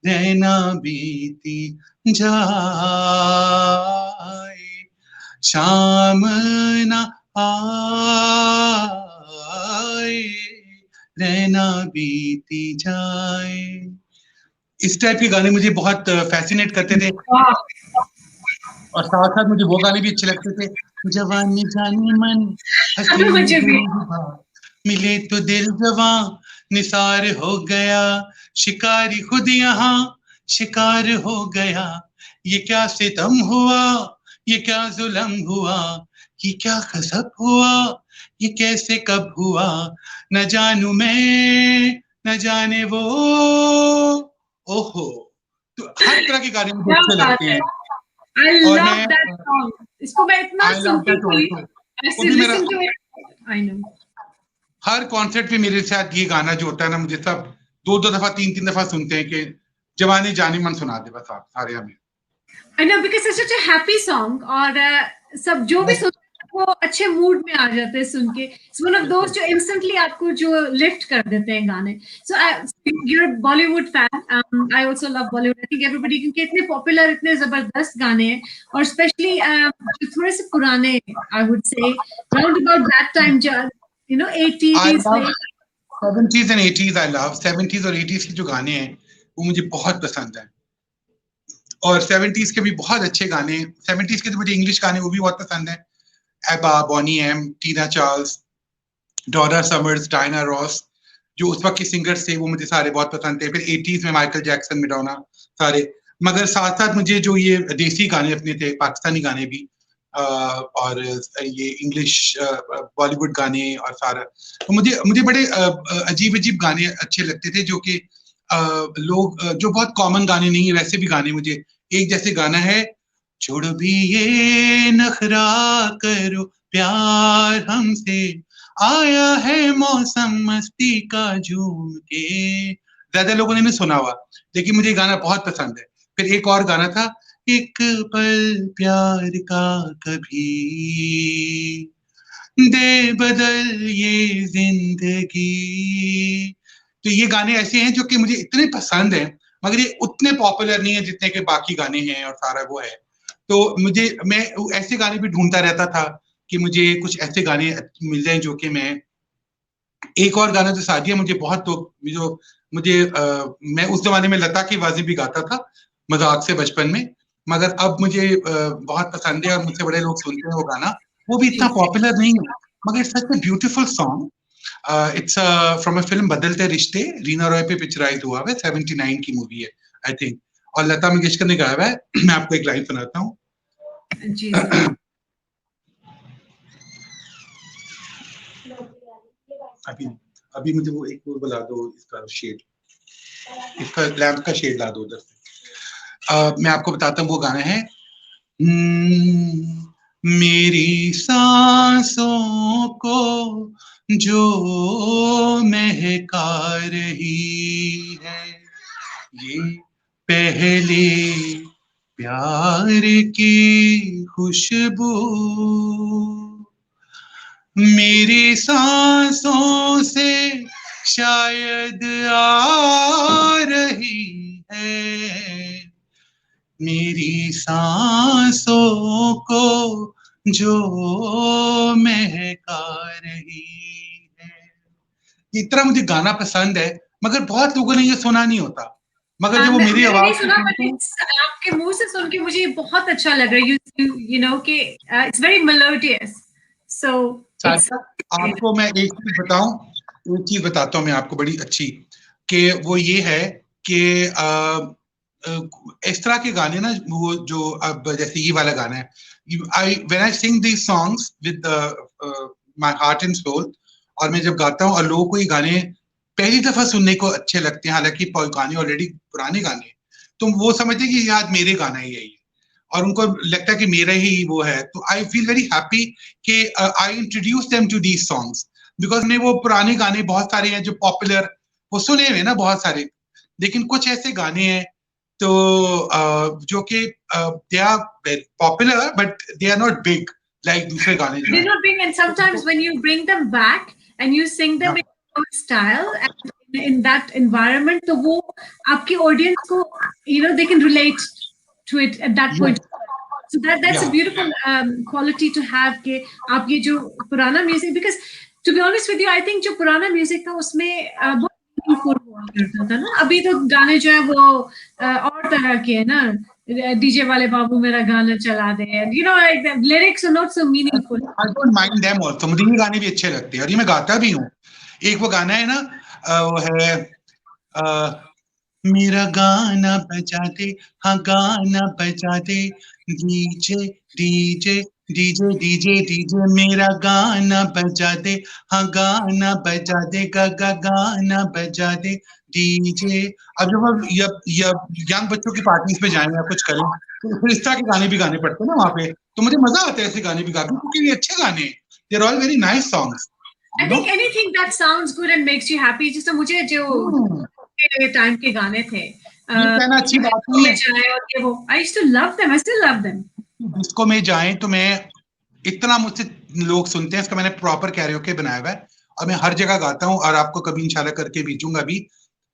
रहना बीती जाए, शाम ना आए, रहना बीती जाए। इस टाइप के गाने मुझे बहुत फैसिनेट करते थे, वाह, और साथ साथ मुझे वो गाने भी अच्छे लगते थे, जवानी जानी मन हसीन मुझे भी। दिलरुबा, मिले तो दिल जवां निसार हो गया, शिकारी खुद यहाँ शिकार हो गया, ये क्या सितम हुआ, ये क्या जुल्म हुआ, ये क्या गजब हुआ, ये कैसे कब हुआ, न जानू मैं न जाने वो, ओहो। तो हर तरह के गाने मुझे क्या अच्छे बात लगते है, हैं। आई और लव मैं दैट सॉन्ग। इसको मैं इतना आई लव सुनती दैट थी, ऑल्सो, वो ऐसे भी मेरा listen to it, I know. हर कॉन्सर्ट पे मेरे साथ ये गाना जो होता है ना, मुझे सब दो दो दफा तीन तीन दफा सुनते हैं कि जवानी जानी मन सुना दे बस आप सारे हमें। I know, because it's such a happy song, और सब जो भी बस सुनते हैं वो अच्छे मूड में आ जाते हैं सुन के। इट्स वन ऑफ दोज़ बिल्कुल। जो इंस्टेंटली आपको जो लिफ्ट कर देते हैं गाने। So you are Bollywood fan, I also love Bollywood. I think everybody, क्योंकि इतने पॉपुलर, इतने ज़बरदस्त गाने हैं, और स्पेशली जो थोड़े से पुराने, I would say round about that time, जो you know I 80s love late। 70s and 80s, I love 70s और 80s के जो गाने हैं वो मुझे बहुत पसंद है, और 70s के भी बहुत अच्छे गाने, 70s के तो मुझे इंग्लिश गाने वो भी बहुत पसंद है, एबा, बॉनी एम, टीना चार्ल्स, डोना समर्स, डायना रॉस, जो उस वक्त के सिंगर्स थे वो मुझे सारे बहुत पसंद थे। फिर 80s में माइकल जैक्सन, मैडोना, सारे। मगर साथ साथ मुझे जो ये देसी गाने अपने थे, पाकिस्तानी गाने भी, और ये इंग्लिश बॉलीवुड गाने और सारा, तो मुझे मुझे बड़े अजीब अजीब गाने अच्छे लगते थे, जो कि लोग जो बहुत कॉमन गाने नहीं है, वैसे भी गाने मुझे, एक जैसे गाना है, छोड़ भी ये नखरा करो प्यार हमसे, आया है मौसम मस्ती का झूम के, ज्यादा लोगों ने नहीं सुना हुआ, लेकिन मुझे ये गाना बहुत पसंद है। फिर एक और गाना था, एक पल प्यार का कभी दे बदल ये जिंदगी, तो ये गाने ऐसे हैं जो कि मुझे इतने पसंद हैं, मगर ये उतने पॉपुलर नहीं है जितने के बाकी गाने हैं और सारा वो है। तो मैं ऐसे गाने भी ढूंढता रहता था कि मुझे कुछ ऐसे गाने मिल जाएं जो कि मैं, एक और गाना जो सादिया मुझे बहुत, तो जो मुझे मैं उस जमाने में लता की आवाजें भी गाता था मजाक से बचपन में, मगर अब मुझे बहुत पसंद है और मुझसे बड़े लोग सुनते हैं वो गाना, वो भी इतना पॉपुलर नहीं है, मगर सच में beautiful song. It's from a film बदलते रिश्ते, रीना रॉय पे पिक्चराइज हुआ है, 79 की मूवी है आई थिंक, और लता मंगेशकर ने गाया हुआ है। मैं आपको एक लाइन सुनाता हूँ। जी जरूर। अभी अभी मुझे वो एक वो बुला दो, इसका शेड, इसका लैंप का शेड ला दो उधर से। मैं आपको बताता हूँ वो गाना है, मेरी सांसों को जो महका रही है, ये पहले प्यार की खुशबू, मेरी सांसों से शायद आ रही है, मेरी सांसों को जो महका रही है। इतना मुझे गाना पसंद है, मगर बहुत लोगों ने ये सुना नहीं होता, मगर जब वो मेरी मैंने आवाज नहीं को सुना, बट सुनते हैं, इट्स आपके मुंह से सुन के मुझे ये बहुत अच्छा लग रहा है। यू नो कि it's very melodious, so it's. साथ आपको मैं एक चीज बताऊं, एक चीज बताता हूँ मैं आपको बड़ी अच्छी, कि वो ये है कि इस तरह के गाने ना, वो जो अब जैसे ये वाला गाना है, I when I sing these songs with my heart and soul, और मैं जब गाता हूँ और लोगों को ये गाने पहली दफा सुनने को अच्छे लगते हैं, हालांकि गाने ऑलरेडी पुराने गाने हैं, तो वो समझते हैं कि यार मेरे गाना ही है ये, और उनको लगता है कि मेरा ही वो है, तो आई फील वेरी हैप्पी कि I introduce them to these songs, because ने वो पुराने गाने बहुत सारे हैं जो पॉपुलर, वो सुने हुए ना बहुत सारे, लेकिन कुछ ऐसे गाने हैं तो जो कि they are popular but they are not big like दूसरे गाने जो They're हैं। not being, and sometimes when you bring them back and you sing them हाँ, in your own style, and in that environment, तो वो आपकी audience को, you know, they can relate to it at that point. So that's a beautiful quality to have कि आप ये जो पुराना music, because to be honest with you, I think जो पुराना music था उसमें बहुत meaningful हुआ करता था ना. अभी तो गाने जो है वो और तरह के है ना, डीजे वाले बाबू मेरा गाना चला दे, you know, like the lyrics are not so meaningful. I don't mind them also. मुझे ये गाने भी अच्छे लगते हैं और ये मैं गाता भी हूँ. एक वो गाना है ना, वो है मेरा गाना बजा दे, हाँ गाना बजा दे, DJ DJ DJ DJ DJ, मेरा गाना बजा दे, हाँ गाना बजा दे, गाना बजा दे डीजे. अब जब हम यंग बच्चों की पार्टीज पे जाएं या कुछ करें तो फिर इस तरह के गाने भी गाने पड़ते हैं ना वहाँ पे, तो मुझे मजा आता है ऐसे गाने भी गाने, क्योंकि ये अच्छे गाने हैं. They're all very nice songs. I think anything that sounds good and makes you happy, जैसे मुझे जो टाइम के गाने थे, अच्छी बात नहीं है. I used to love them. I still love them. Disco में जाएं तो मैं इतना, मुझसे लोग सुनते हैं, इसका मैंने प्रॉपर कैरियोके बनाया हुआ है और मैं हर जगह गाता हूँ और आपको कभी इंशाल्लाह करके भेजूंगा भी.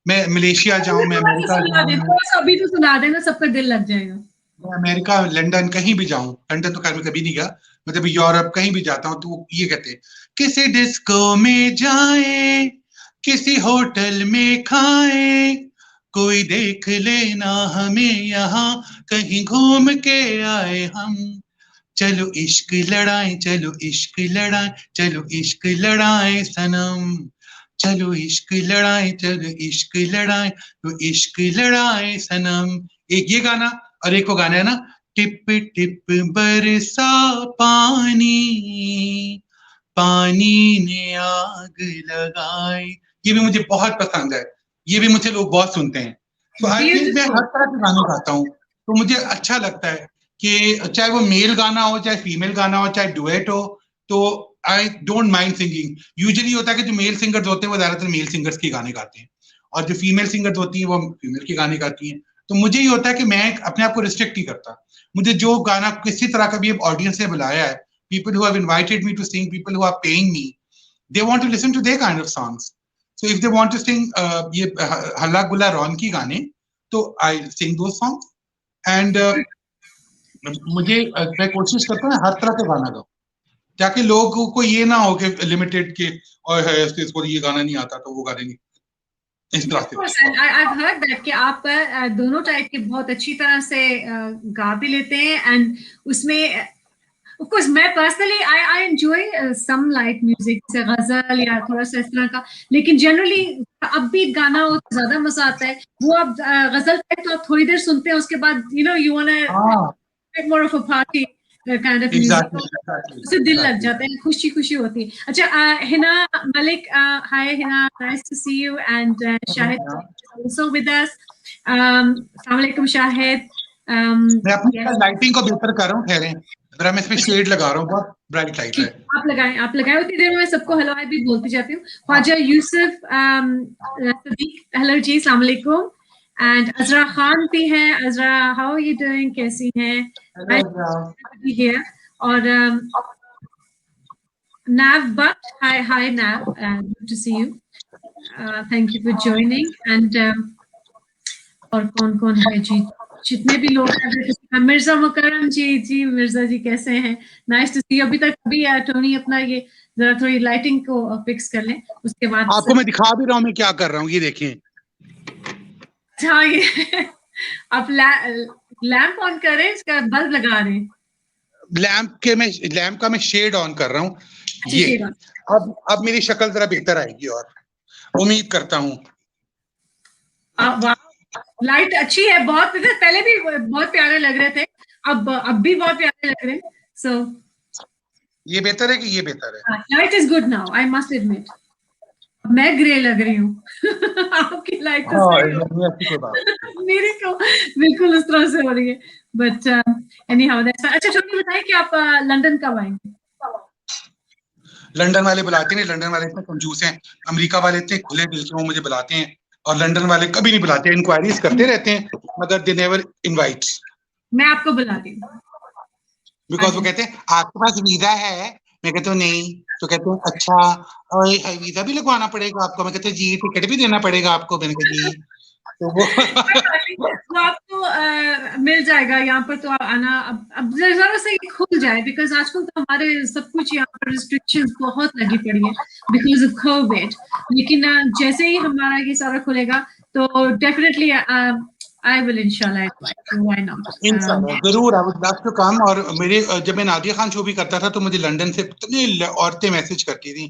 मैं मलेशिया जाऊं, मैं अमेरिका जाऊं, अभी तो सुना देना, सबका दिल लग जाएगा. मैं अमेरिका, लंदन, कहीं भी जाऊं, लंदन तो खैर मैं कभी नहीं गया, मतलब यूरोप कहीं भी जाता हूँ तो ये कहते हैं किसी डिस्को में जाएं, किसी होटल में खाएं, कोई देख लेना हमें यहाँ, कहीं घूम के आए हम, चलो इश्क लड़ाएं, चलो इश्क लड़ाएं, चलो इश्क लड़ाएं सनम, चलो इश्क लड़ाएं, चलो इश्क लड़ाएं, तो इश्क लड़ाएं सनम. एक ये गाना और एक वो गाना है ना, टिप टिप बरसा पानी, पानी ने आग लगाई, ये भी मुझे बहुत पसंद है, ये भी मुझे लोग बहुत सुनते हैं. तो आई थिंक मैं हर तरह के गाने गाता हूँ, तो मुझे अच्छा लगता है कि चाहे वो मेल गाना हो, चाहे फीमेल गाना हो, चाहे डुएट हो, तो I don't mind singing. Usually होता है कि जो मेल सिंगर्स होते हैं वो ज्यादातर मेल सिंगर्स के गाने गाते हैं और जो फीमेल सिंगर्स होती है वो फीमेल के गाने गाती हैं. तो मुझे ये होता है कि मैं अपने आप को रिस्ट्रिक्ट नहीं करता. मुझे जो गाना किसी तरह का भी ऑडियंस ने बुलाया है, people who have invited me to sing, people who are paying me, they want to listen to their kind of songs. So if they want to sing ये हल्ला गुल्ला रौन की गाने, तो I sing those songs. And मुझे मैं कोशिश करता हूँ हर तरह का गाना गाऊं, ताकि लोगों को ये ना हो कि लिमिटेड के और है इसको ये गाना नहीं आता तो वो गा देंगे. I've heard that कि आप दोनों टाइप के बहुत अच्छी तरह से गा भी लेते हैं, एंड उसमें of course मैं personally I enjoy some light music, जैसे गजल या थोड़ा सा इस तरह का, लेकिन generally अपबीट गाना हो तो ज्यादा मजा आता है. वो आप गजल तो आप थोड़ी देर सुनते हैं, उसके बाद you know you wanna bit more of a party kind of music. उससे दिल लग जाता है, खुशी खुशी होती है. अच्छा, Hina Malik, hi Hina, nice to see you, and Shahid also with us. अस्सलाम वालेकुम शाहिद. मैं अपनी लाइटिंग को बेहतर कर रहा हूँ, ठहरे जरा, मैं इसमें शेड लगा रहा हूँ, बहुत ब्राइट लाइट है. आप लगाए उतनी देर में मैं सबको हेलो हाय भी बोलती जाती हूँ. ख्वाजा यूसुफ सदीक, हेलो जी, अस्सलाम वालेकुम. And Azra Khan भी है. Azra, how are you doing? कैसी हैं? Here. और Nav Butt, hi Nav, good to see you. Thank you for joining. And और कौन है जी, जितने भी लोग हैं, मिर्जा मुकरम जी मिर्जा जी कैसे हैं? नाइस टू सी. अभी तक भी टोनी अपना ये जरा थोड़ी लाइटिंग को फिक्स कर लें, उसके बाद आपको मैं दिखा भी रहा हूँ मैं क्या कर रहा हूँ, ये देखें. हाँ, ये आप लैंप ऑन करें, इसका बल्ब लगा रहे हैं. लैंप का मैं शेड ऑन कर रहा हूँ. ये अब मेरी शक्ल जरा बेहतर आएगी और उम्मीद करता हूँ. लाइट अच्छी है बहुत, पहले भी बहुत प्यारे लग रहे थे, अब भी बहुत प्यारे लग रहे हैं. सो ये बेहतर है कि ये बेहतर है? Light is good now, I must admit. मैं ग्रे लग रही हूँ आपकी लाइट तो मेरे को बिल्कुल उस तरह से हो रही है. But anyhow that's. अच्छा, छोटी बताइए कि आप लंदन कब आएंगे? लंदन वाले बुलाते नहीं, लंदन वाले इतने कंजूस हैं. अमेरिका वाले इतने खुले दिल के, वो मुझे बुलाते हैं, और लंदन वाले कभी नहीं बुलाते. इंक्वायरीज करते रहते हैं मगर दे नेवर इनवाइट्स. मैं आपको बुला रही हूँ बिकॉज वो कहते हैं आपके पास वीजा है मैं कहता हूँ नहीं, तो कहते हैं अच्छा और वीजा भी लगवाना पड़ेगा आपको, मैं कहता हूँ जी टिकट भी देना पड़ेगा आपको, मैंने कहा जी, तो वो वो आपको मिल जाएगा यहाँ पर, तो आना अब जरा से खुल जाए, बिकॉज आजकल तो हमारे सब कुछ यहाँ पर रिस्ट्रिक्शंस बहुत लगी पड़ी है बिकॉज ऑफ कोविड, लेकिन जैसे ही हमारा ये सारा खुलेगा तो डेफिनेटली आई विल इंशाल्लाह, व्हाई नॉट। इंशाल्लाह जरूर, I would love to come. और मेरे जब मैं नादिया खान शो भी करता था तो मुझे लंदन से इतनी औरतें मैसेज करती थी,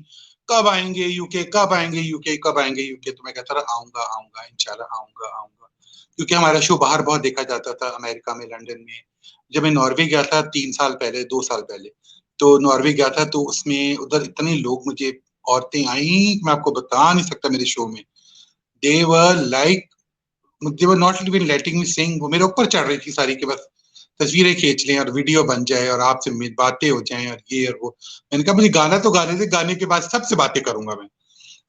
कब आएंगे यूके, कब आएंगे यूके, कब आएंगे यूके, तो मैं कहता था आऊंगा आऊंगा इंशाल्लाह आऊंगा आऊंगा, क्योंकि हमारा शो बाहर बहुत देखा जाता था, अमेरिका में, लंदन में। जब मैं नॉर्वे गया था 3 साल पहले, 2 साल पहले, तो नॉर्वे गया था, तो उसमें उधर इतने लोग, मुझे औरतें आई, मैं आपको बता नहीं सकता, मेरे शो में they were like, they were not even letting me sing, वो मेरे ऊपर चढ़ रही थी सारी, के बस तस्वीरें खींच लें और वीडियो बन जाए और आपसे बातें हो जाएं और ये और वो। मैंने कहा मुझे गाना तो गाने से, गाने के बाद सबसे बातें करूंगा मैं,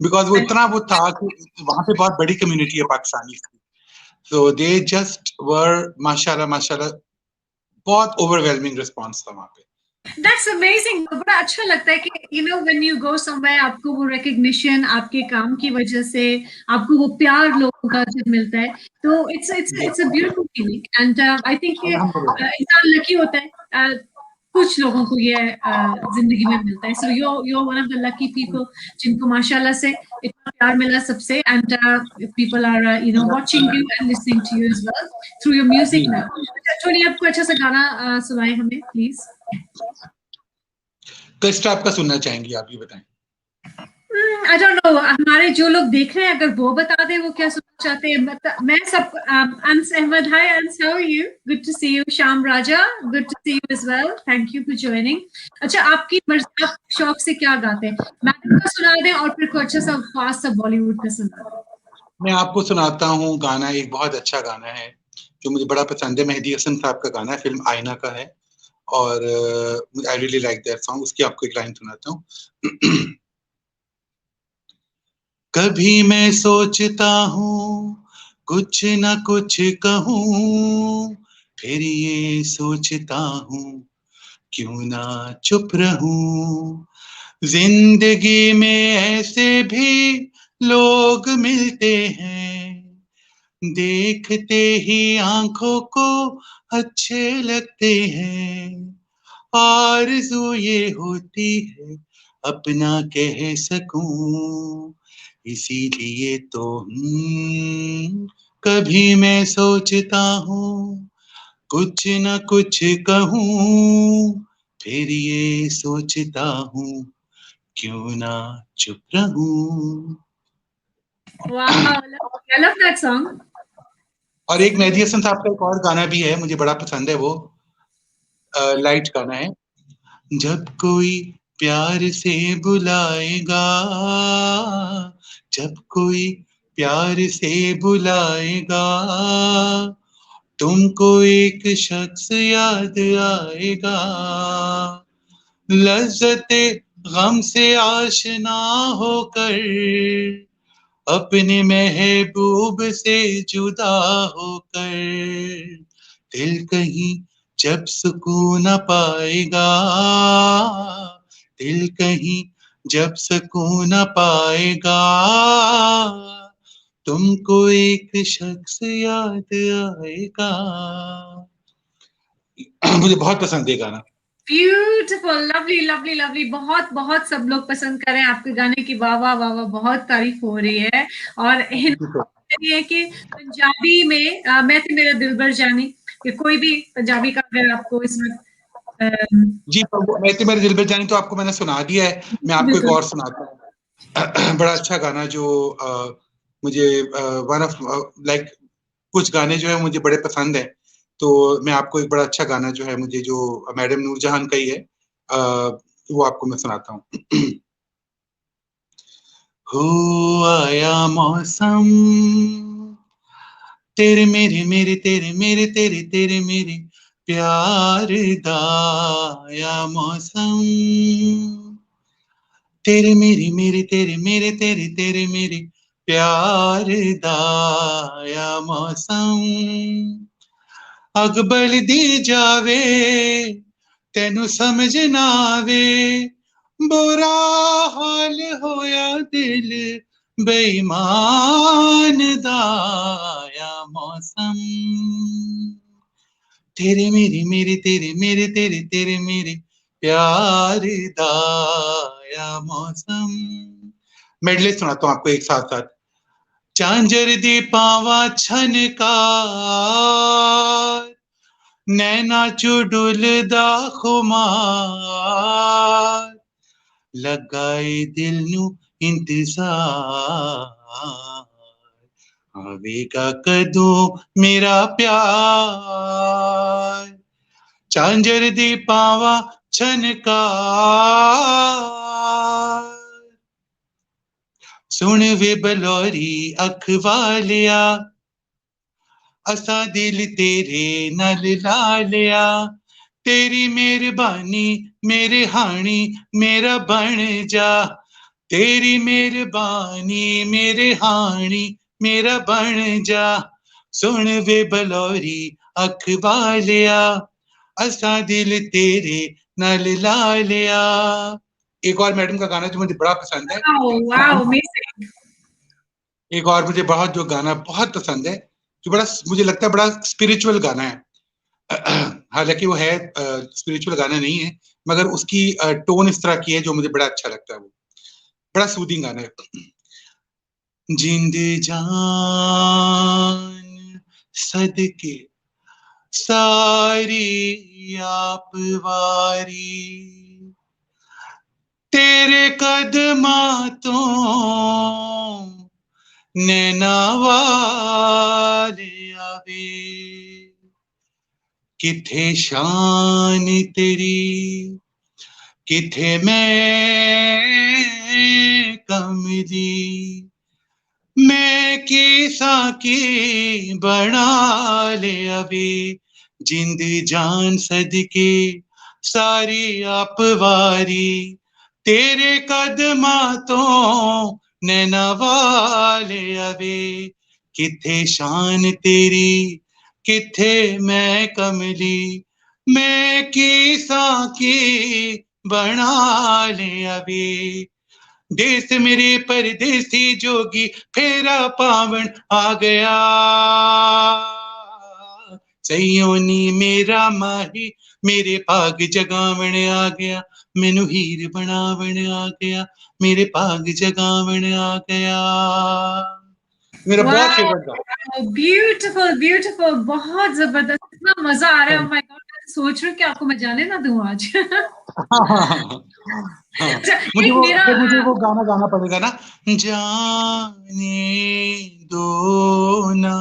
बिकॉज वो इतना वो था कि वहां पे बहुत बड़ी कम्युनिटी है पाकिस्तानी की, तो दे जस्ट वर माशाल्लाह माशाल्लाह, बहुत ओवरवेलमिंग रिस्पॉन्स था वहां पे। That's amazing. बड़ा अच्छा लगता है कि when you go somewhere, आपको वो recognition आपके काम की वजह से, आपको वो प्यार लोगों का जब मिलता है, तो it's a beautiful feeling, and I think ये इंसान लकी होता है, कुछ लोगों को ये जिंदगी में मिलता है, so you're one of the lucky people जिनको माशाल्लाह से इतना प्यार मिला सबसे, and people are watching you and listening to you as well through your music now. चलिए आपको अच्छा सा गाना सुनाए हमें प्लीज। किस टाइप का सुनना चाहेंगी आप, ये बताएं। I don't know, हमारे जो लोग देख रहे हैं अगर वो बता दें वो क्या सुनना चाहते हैं। मैं सब Ans Ahmed, hi Ans, how are you? Good to see you. Sham Raja, good to see you as well. Thank you for joining. अच्छा, आपकी मर्जी, आप शौक से क्या गाते हैं? मैथ्यू का सुना दें और फिर कोई अच्छा सा फास्ट सा बॉलीवुड का सुना दें। मैं आपको सुनाता हूँ गाना, एक बहुत अच्छा गाना है जो मुझे बड़ा पसंद है, मेहदी हसन साहब का गाना है, फिल्म आईना का है, और I really like that song. उसकी आपको एक लाइन सुनाता हूँ। कभी मैं सोचता हूँ कुछ न कुछ कहूँ, फिर ये सोचता हूँ क्यों ना चुप रहूं। जिंदगी में ऐसे भी लोग मिलते हैं, देखते ही आंखों को अच्छे लगते हैं, आरज़ू ये होती है अपना कह सकूं, इसीलिए तो कभी मैं सोचता हूँ कुछ न कुछ कहूँ, फिर ये सोचता हूँ क्यों ना चुप रहूं। Wow, I love that song. और एक मेहदी हसन साहब का एक और गाना भी है, मुझे बड़ा पसंद है, वो लाइट गाना है। जब कोई प्यार से बुलाएगा, जब कोई प्यार से बुलाएगा, तुमको एक शख्स याद आएगा, लज्जते गम से आशना होकर, अपने महबूब से जुदा होकर, दिल कहीं जब सुकून न पाएगा, दिल कहीं जब सुकून न पाएगा, तुमको एक शख्स याद आएगा। मुझे बहुत पसंद है गाना। ब्यूटीफुल, लवली लवली लवली, बहुत बहुत सब लोग पसंद करें आपके गाने की, वाह वाह वाह वाह, बहुत तारीफ हो रही है। और है कि पंजाबी में मैं तो मेरा दिलबर जानी, कि कोई भी पंजाबी का अगर आपको इसमें जी, मैं तो मेरे दिल पे जानी तो आपको मैंने सुना दिया है, मैं आपको एक और सुनाता हूँ। बड़ा अच्छा गाना जो मुझे वन ऑफ लाइक, कुछ गाने जो है मुझे बड़े पसंद है, तो मैं आपको एक बड़ा अच्छा गाना जो है मुझे, जो मैडम नूरजहान का ही है, वो आपको मैं सुनाता हूँ। हो आया मौसम तेरे मेरे मेरे तेरे मेरे तेरे तेरे मेरे प्यार दा, आया मौसम तेरे मेरे मेरे तेरे मेरे तेरे तेरे मेरे प्यार दा, आया मौसम अग बल दी जावे तेनू समझ ना आवे, बुरा हाल होया दिल बेईमान दाया मौसम, तेरे मेरे मेरे तेरे मेरे तेरे तेरे मेरे प्यार दाया मौसम। मेडले सुनाता हूँ आपको एक साथ साथ। झांझर दी पावा छनकार, नैना चू डुलदा खुमार, लगाए दिल नू इंतजार, आवेगा कदों मेरा प्यार। झांझर दी पावा छनकार, सुन वे बलौरी अख वालिया, असा दिल तेरे नाल ला लिया, तेरी मेहरबानी मेरे हानी मेरा बन जा, तेरी मेहरबानी मेरे हानी मेरा बन जा, सुन वे बलौरी अख वालिया, असा दिल तेरे नाल ला लिया। एक और मैडम का गाना जो मुझे बड़ा पसंद है, वाओ अमेजिंग। एक और मुझे बहुत जो गाना बहुत पसंद है, जो बड़ा मुझे लगता है बड़ा स्पिरिचुअल गाना है, हालांकि वो है स्पिरिचुअल गाना नहीं है, मगर उसकी टोन इस तरह की है जो मुझे बड़ा अच्छा लगता है, वो बड़ा सूदिंग गाना है। जिंद जान सदके सारी आप वारी, तेरे कदमा तो नैना वारे आवे, किथे शान तेरी किथे मैं कमली, मैं किसा की बना ले अभी, जिंद जान सदके सारी आप वारी, तेरे कदमा तो नैना वाले अवे, किथे शान तेरी किथे मैं कमली, मैं किसा की बना ले अभी, देश मेरे परदेसी जोगी फेरा पावन आ गया, सयोनी मेरा माही मेरे भाग जगावण आ गया, मैनू हीर बनावण आ गया, मेरे भाग जगावण आ गया। मेरा बहुत फेवरेट था। ब्यूटीफुल ब्यूटीफुल, बहुत जबरदस्त, इतना मजा आ रहा है। माय गॉड, मैं सोच रही हूँ कि आपको मैं जाने ना दूं आज। अच्छा, मुझे एक वो मेरा फिर मुझे वो गाना गाना पड़ेगा ना, जाने दो ना,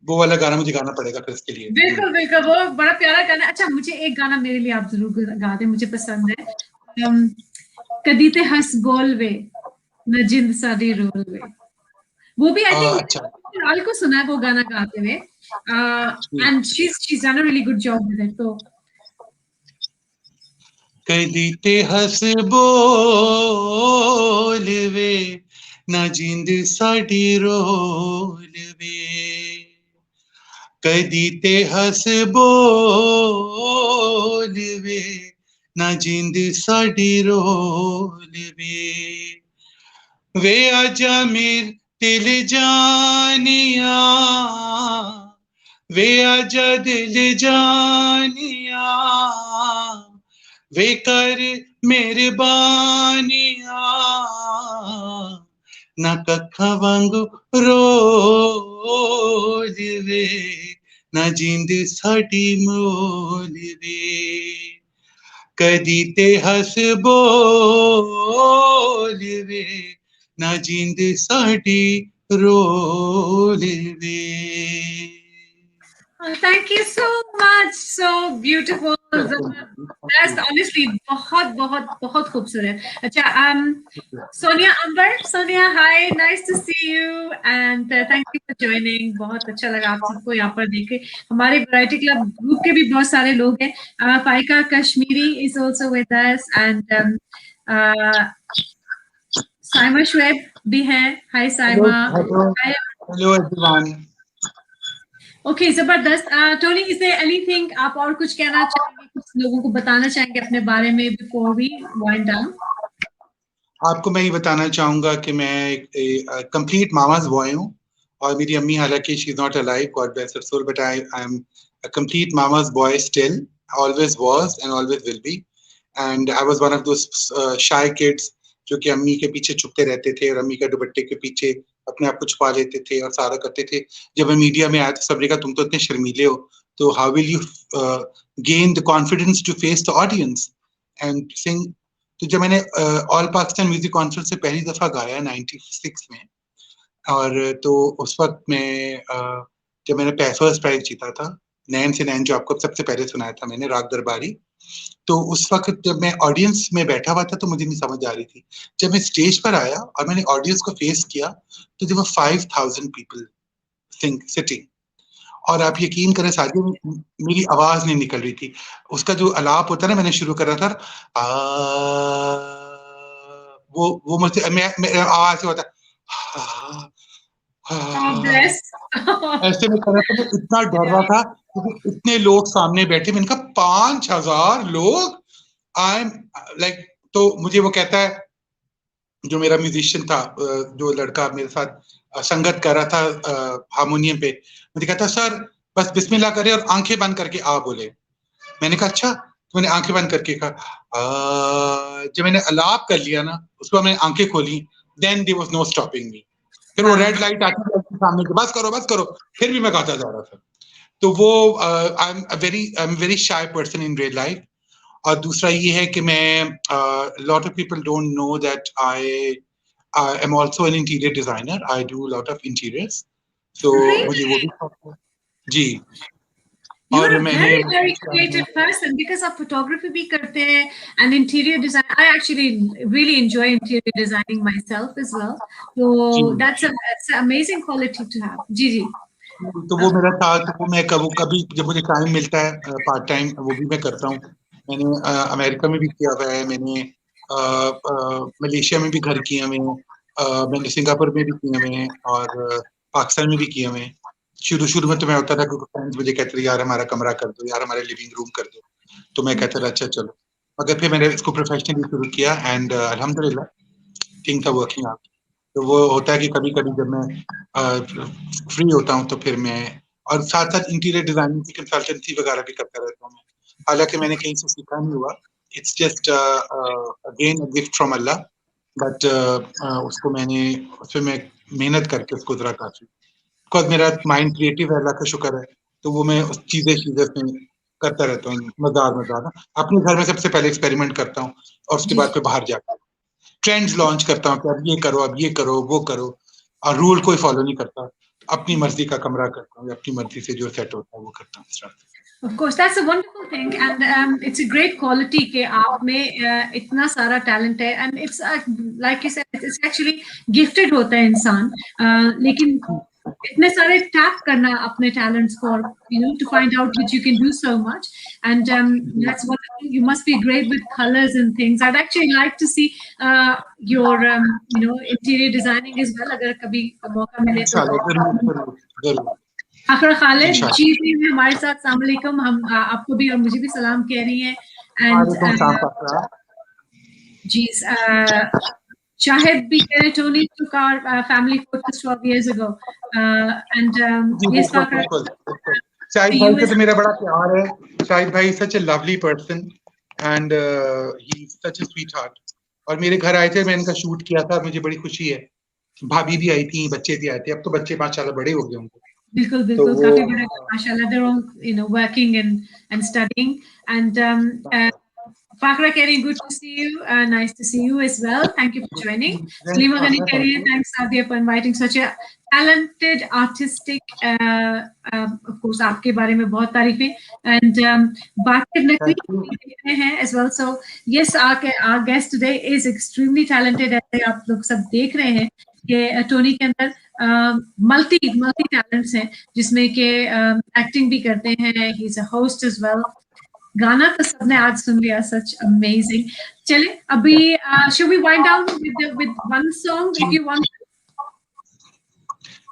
वो वाला गाना मुझे गाना पड़ेगा फिर इसके लिए। बिल्कुल बिल्कुल, वो बड़ा प्यारा गाना है। अच्छा, मुझे एक गाना मेरे लिए आप जरूर गा दें, मुझे पसंद है। कदी ते हंस बोल वे न जिंद साडी रोल वे, वो भी आई थिंक अच्छा लाल को सुना है वो गाना गाते हुए, and शी's done a really good job with it। तो कदी ते हंस बोल वे ना जिंद साडी रोल वे, कदी ते हंस बोल वे ना जिंद साडी रोल वे आजा मेर दिल जानिया, वे आजा दिल जानिया, वे कर मेहरबानिया, ना कखा वांगू रोज वे ना जिंद साडी मोल वे, कदी ते हंस बोल वे ना जिंद साडी रोल वे। Thank you so much, so beautiful, जबरदस्त, ऑनेस्टली बहुत बहुत बहुत खूबसूरत। अच्छा, Sonia Ambar, Sonia hi, nice to see you and thank you for joining, बहुत अच्छा लगा आप सबको यहाँ पर देख के। हमारे वैरायटी क्लब ग्रुप के भी बहुत सारे लोग हैं। Faika Kashmiri is also with us and Saima Shoaib भी हैं। Hi Saima. Hello everyone. Okay, जबरदस्त। टोनी, इज देयर एनीथिंग आप और कुछ कहना चाहेंगे? कुछ लोगों को बताना चाहेंगे अपने बारे में बिफोर वी वाइंड डाउन? आपको मैं ये बताना चाहूंगा कि मैं एक कंप्लीट मामाज बॉय हूँ, और मेरी अम्मी हालांकि she is not alive, God bless her soul, but I am a complete mama's boy still, always was and always will be. And I was one of those shy kids जो कि अम्मी के पीछे छुपते रहते थे और अम्मी के दुपट्टे के पीछे अपने आप को छुपा लेते थे और सारा करते थे। जब मैं मीडिया में आया तो सबने कहा तुम तो इतने शर्मीले हो, तो how will you gain the confidence to face the audience and sing. तो जब मैंने ऑल पाकिस्तान म्यूजिक कॉन्फ्रेंस से पहली दफा गाया 96 में, और तो उस वक्त में जब मैंने फर्स्ट प्राइज जीता था, नैन से नैन जो आपको सबसे पहले सुनाया था मैंने, राग दरबारी, तो उस वक्त जब मैं ऑडियंस में बैठा हुआ था तो मुझे नहीं समझ आ रही थी। जब मैं स्टेज पर आया और मैंने ऑडियंस को फेस किया तो देयर वर 5000 पीपल सिटिंग, और आप यकीन करें साजिद, मेरी आवाज नहीं निकल रही थी। उसका जो अलाप होता है ना, मैंने शुरू करा था वो मुझसे मैं आवाज से होता God bless. ऐसे में कर रहा था, मैं इतना डर रहा था क्योंकि इतने लोग सामने बैठे। मैंने कहा 5000 लोग, आई एम लाइक, तो मुझे वो कहता है, जो मेरा म्यूजिशियन था, जो लड़का मेरे साथ संगत कर रहा था हारमोनियम पे, मुझे कहता सर बस बिस्मिल्लाह करे और आंखें बंद करके आ बोले। मैंने कहा अच्छा, तो मैंने आंखें बंद करके कहा। जब मैंने अलाप कर लिया ना, उसके बाद मैंने आंखें खोली, then there was no stopping me. फिर वो रेड लाइट आती है सामने के, बस करो, फिर भी मैं गाता जा रहा था। तो वो आई am very shy person in real life. और दूसरा ये है कि मैं lot of people don't know that I am also an interior designer, I do lot of interiors, तो मुझे वो Really? भी जी। You're और a मैंने very, very creative person because आप photography भी करते हैं and interior design. I actually really enjoy interior designing myself as well. So ji, that's an amazing quality to have. जी जी. तो वो मेरा था, तो वो मैं कभी जब मुझे टाइम मिलता है पार्ट टाइम, वो भी मैं करता हूँ। मैंने अमेरिका में भी किया हुआ है, मैंने मलेशिया में भी घर किए हुए हैं, मैंने सिंगापुर में भी किए हुए हैं, और पाकिस्तान में भी किए हुए हैं। शुरू शुरू में तो मैं होता था क्योंकि फ्रेंड्स मुझे कहते थे यार हमारा कमरा कर दो, यार हमारे लिविंग रूम कर दो, तो मैं कहता था अच्छा चलो। मगर फिर मैंने इसको प्रोफेशनली शुरू किया, एंड अल्हम्दुलिल्लाह थिंग्स आर वर्किंग आउट। तो वो होता है कि कभी कभी जब मैं फ्री होता हूँ तो फिर मैं, और साथ साथ इंटीरियर डिजाइनिंग की कंसल्टेंसी वगैरह भी करता रहता हूँ मैं। हालांकि मैंने कहीं से सीखा नहीं हुआ, it's just again a gift from Allah, but उसको मैंने, उसमें मैं मेहनत करके उसको जरा काफी, बिकॉज मेरा माइंड क्रिएटिव है, अल्लाह का शुक्र है, तो वो मैं उस चीजें में करता रहता हूँ, मजार ना अपने घर में सबसे पहले एक्सपेरिमेंट करता हूँ, और उसके जी बाद फिर बाहर जाकर ट्रेंड्स लॉन्च करता हूँ कि अब ये करो, अब ये करो, वो करो, और रूल कोई फॉलो नहीं करता, अपनी मर्जी का कमरा करता हूँ, अपनी मर्जी से जो सेट होता है वो करता हूँ इस तरह से। Of course, that's a wonderful thing, and it's a great quality कि आप में इतना सारा talent है, and it's like you said, it's actually gifted होता है इंसान, लेकिन इतने सारे tap करना अपने talents को, to find out that you can do so much, and that's what you must be great with colors and things. I'd actually like to see your interior designing as well, अगर कभी मौका मिले तो। इंशाल्लाह, जरूर जरूर जरूर, आखिर खालिद इंशाल्लाह। जी भी हैं हमारे साथ। अस्सलाम वालेकुम, हम आपको भी और मुझे भी सलाम कह रही हैं, वालेकुम एंड सलाम। जी शाहिद भी कह रहे Tony took our family photos 12 years ago, and ji yes बिल्कुल Fakra, बिल्कुल बिल्कुल, शाहिद to भाई you से as तो मेरा बड़ा प्यार है। शाहिद भाई such a lovely person, and he such a sweet heart. और मेरे घर आए थे, मैंने इनका शूट किया था, मुझे बड़ी खुशी है। भाभी भी आई थी, बच्चे भी आए थे, अब तो बच्चे माशाल्लाह बड़े हो गए होंगे। बिल्कुल तो बिल्कुल वो काफी बड़ा माशाल्लाह, they're all working and studying, and Fakra Keri, good to see you. Nice to see you as well. Thank you for joining. Salima Ghani Keri, thanks Sadia for inviting such a talented, artistic. Of course, आपके बारे में बहुत तारीफें, and Bakir Naqvi देख रहे हैं as well. So yes, our guest today is extremely talented. ऐसे आप लोग सब देख रहे हैं कि टोनी के अंदर मल्टी टैलेंट्स हैं, जिसमें कि एक्टिंग भी करते हैं, he is a host as well. गाना तो सबने आज सुन लिया, सच अमेजिंग। चले अभी should we wind down with one song if you want?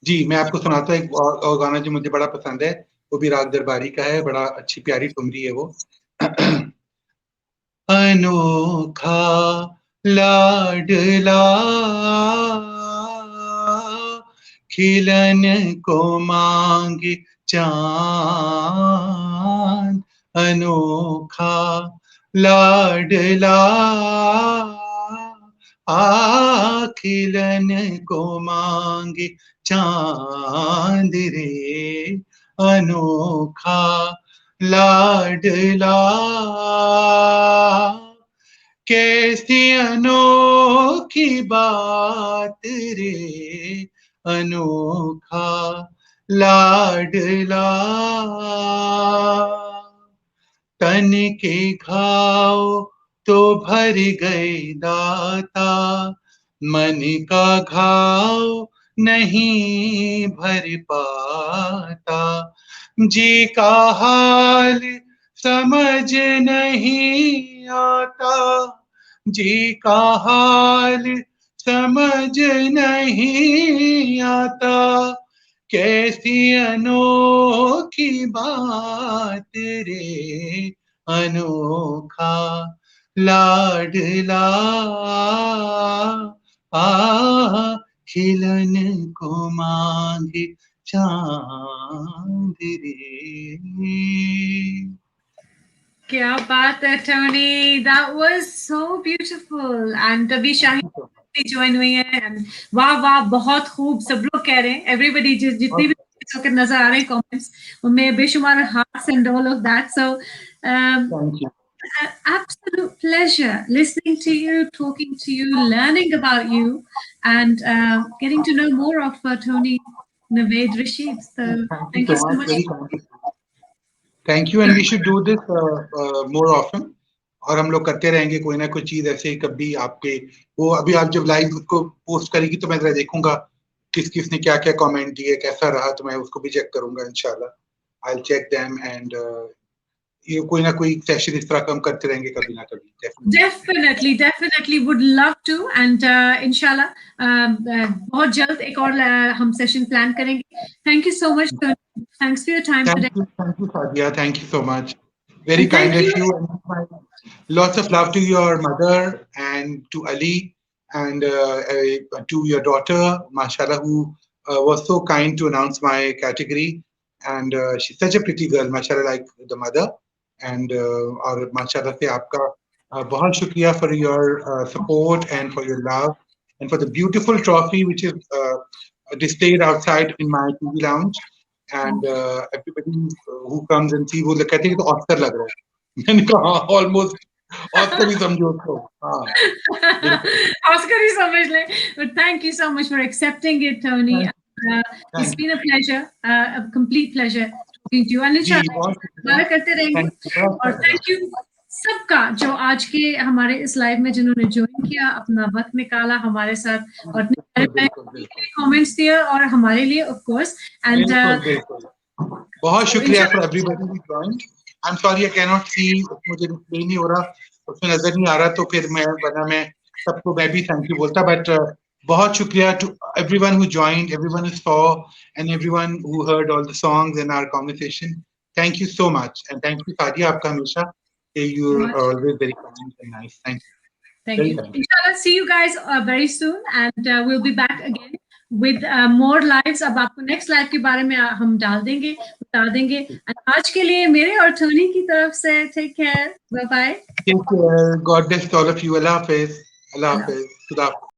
जी, मैं आपको सुनाता हूँ एक और गाना जो मुझे बड़ा पसंद है, वो भी राग दरबारी का है, बड़ा अच्छी प्यारी ठुमरी है वो। अनोखा लाडला खिलन को मांगे चांद, अनोखा लाडला खिलन को मांगे चांद रे, अनोखा लाडला कैसी अनोखी बात रे, अनोखा लाडला तन के घाव तो भर गए दाता, मन का घाव नहीं भर पाता, जी का हाल समझ नहीं आता, जी का हाल समझ नहीं आता, कैसी अनोखी बात रे, अनोखा लाडला खिलन को मांगे चांद रे। क्या बात है Tony, that was so beautiful and अभी शाहिद ज्वाइन हुई है and वाह वाह बहुत खूब सब लोग कह रहे हैं, everybody जितनी भी लोग नजर आ रहे हैं कमेंट्स उनमें बेशुमार hearts and all of that, so Thank you. Absolute pleasure listening to you, talking to you, learning about you, and getting to know more of Tony Naved Rashid. So thank you so much. Very kind. Thank you, and we should do this more often. और हम लोग करते रहेंगे कोई ना कोई चीज ऐसे ही, कभी आपके वो अभी आप जब लाइव को पोस्ट करेगी तो मैं जरा देखूंगा किस किस ने क्या क्या कमेंट दिए, कैसा रहा, तो मैं उसको भी चेक करूंगा इंशाल्लाह। I'll check them and ये कोई ना कोई सेशन इस तरह हम करते रहेंगे कभी ना कभी। Definitely would love to and इंशाल्लाह बहुत जल्द एक और हम सेशन प्लान करेंगे। Thank you so much. Thanks for your time today. Thank you, Sadia. Thank you so much. Very kind of you. And lots of love to your mother and to Ali and to your daughter, Mashallah, who was so kind to announce my category. And she's such a pretty girl, Mashallah, like the mother. And और Mashallah से आपका बहुत शुक्रिया for your support and for your love and for the beautiful trophy which is displayed outside in my TV lounge. And everybody who comes and see वो लोग कहते हैं तो ऑस्कर लग रहा है। मैंने कहा almost ऑस्कर ही समझो उसको। ऑस्कर ही समझ ले। But thank you so much for accepting it, Tony. It's been a pleasure, a complete pleasure talking to you. And इंशाल्लाह करते रहेंगे। और thank you सबका जो आज के हमारे इस लाइव में जिन्होंने ज्वाइन किया, अपना वक्त निकाला हमारे साथ और कमेंट्स दिए और हमारे लिए ऑफ कोर्स एंड बहुत शुक्रिया for everybody who joined. I am sorry I can not see, मुझे डिस्प्ले नहीं हो रहा, उसमें नजर नहीं आ रहा, तो फिर मैं सबको मैं भी थैंक यू बोलता, बट बहुत शुक्रिया to everyone who joined, everyone who saw and everyone who heard all the songs in our conversation. Thank you so much and thank you Sadia, आपका हमेशा you're always very kind and nice. Thank you. Thank you. Inshallah, see you guys very soon, and we'll be back again with more lives. अब आपको next live के बारे में हम डाल देंगे, बता देंगे। आज के लिए मेरे और टोनी की तरफ से take care, bye bye. Take care. God bless all of you. Allah Hafiz. Allah Hafiz.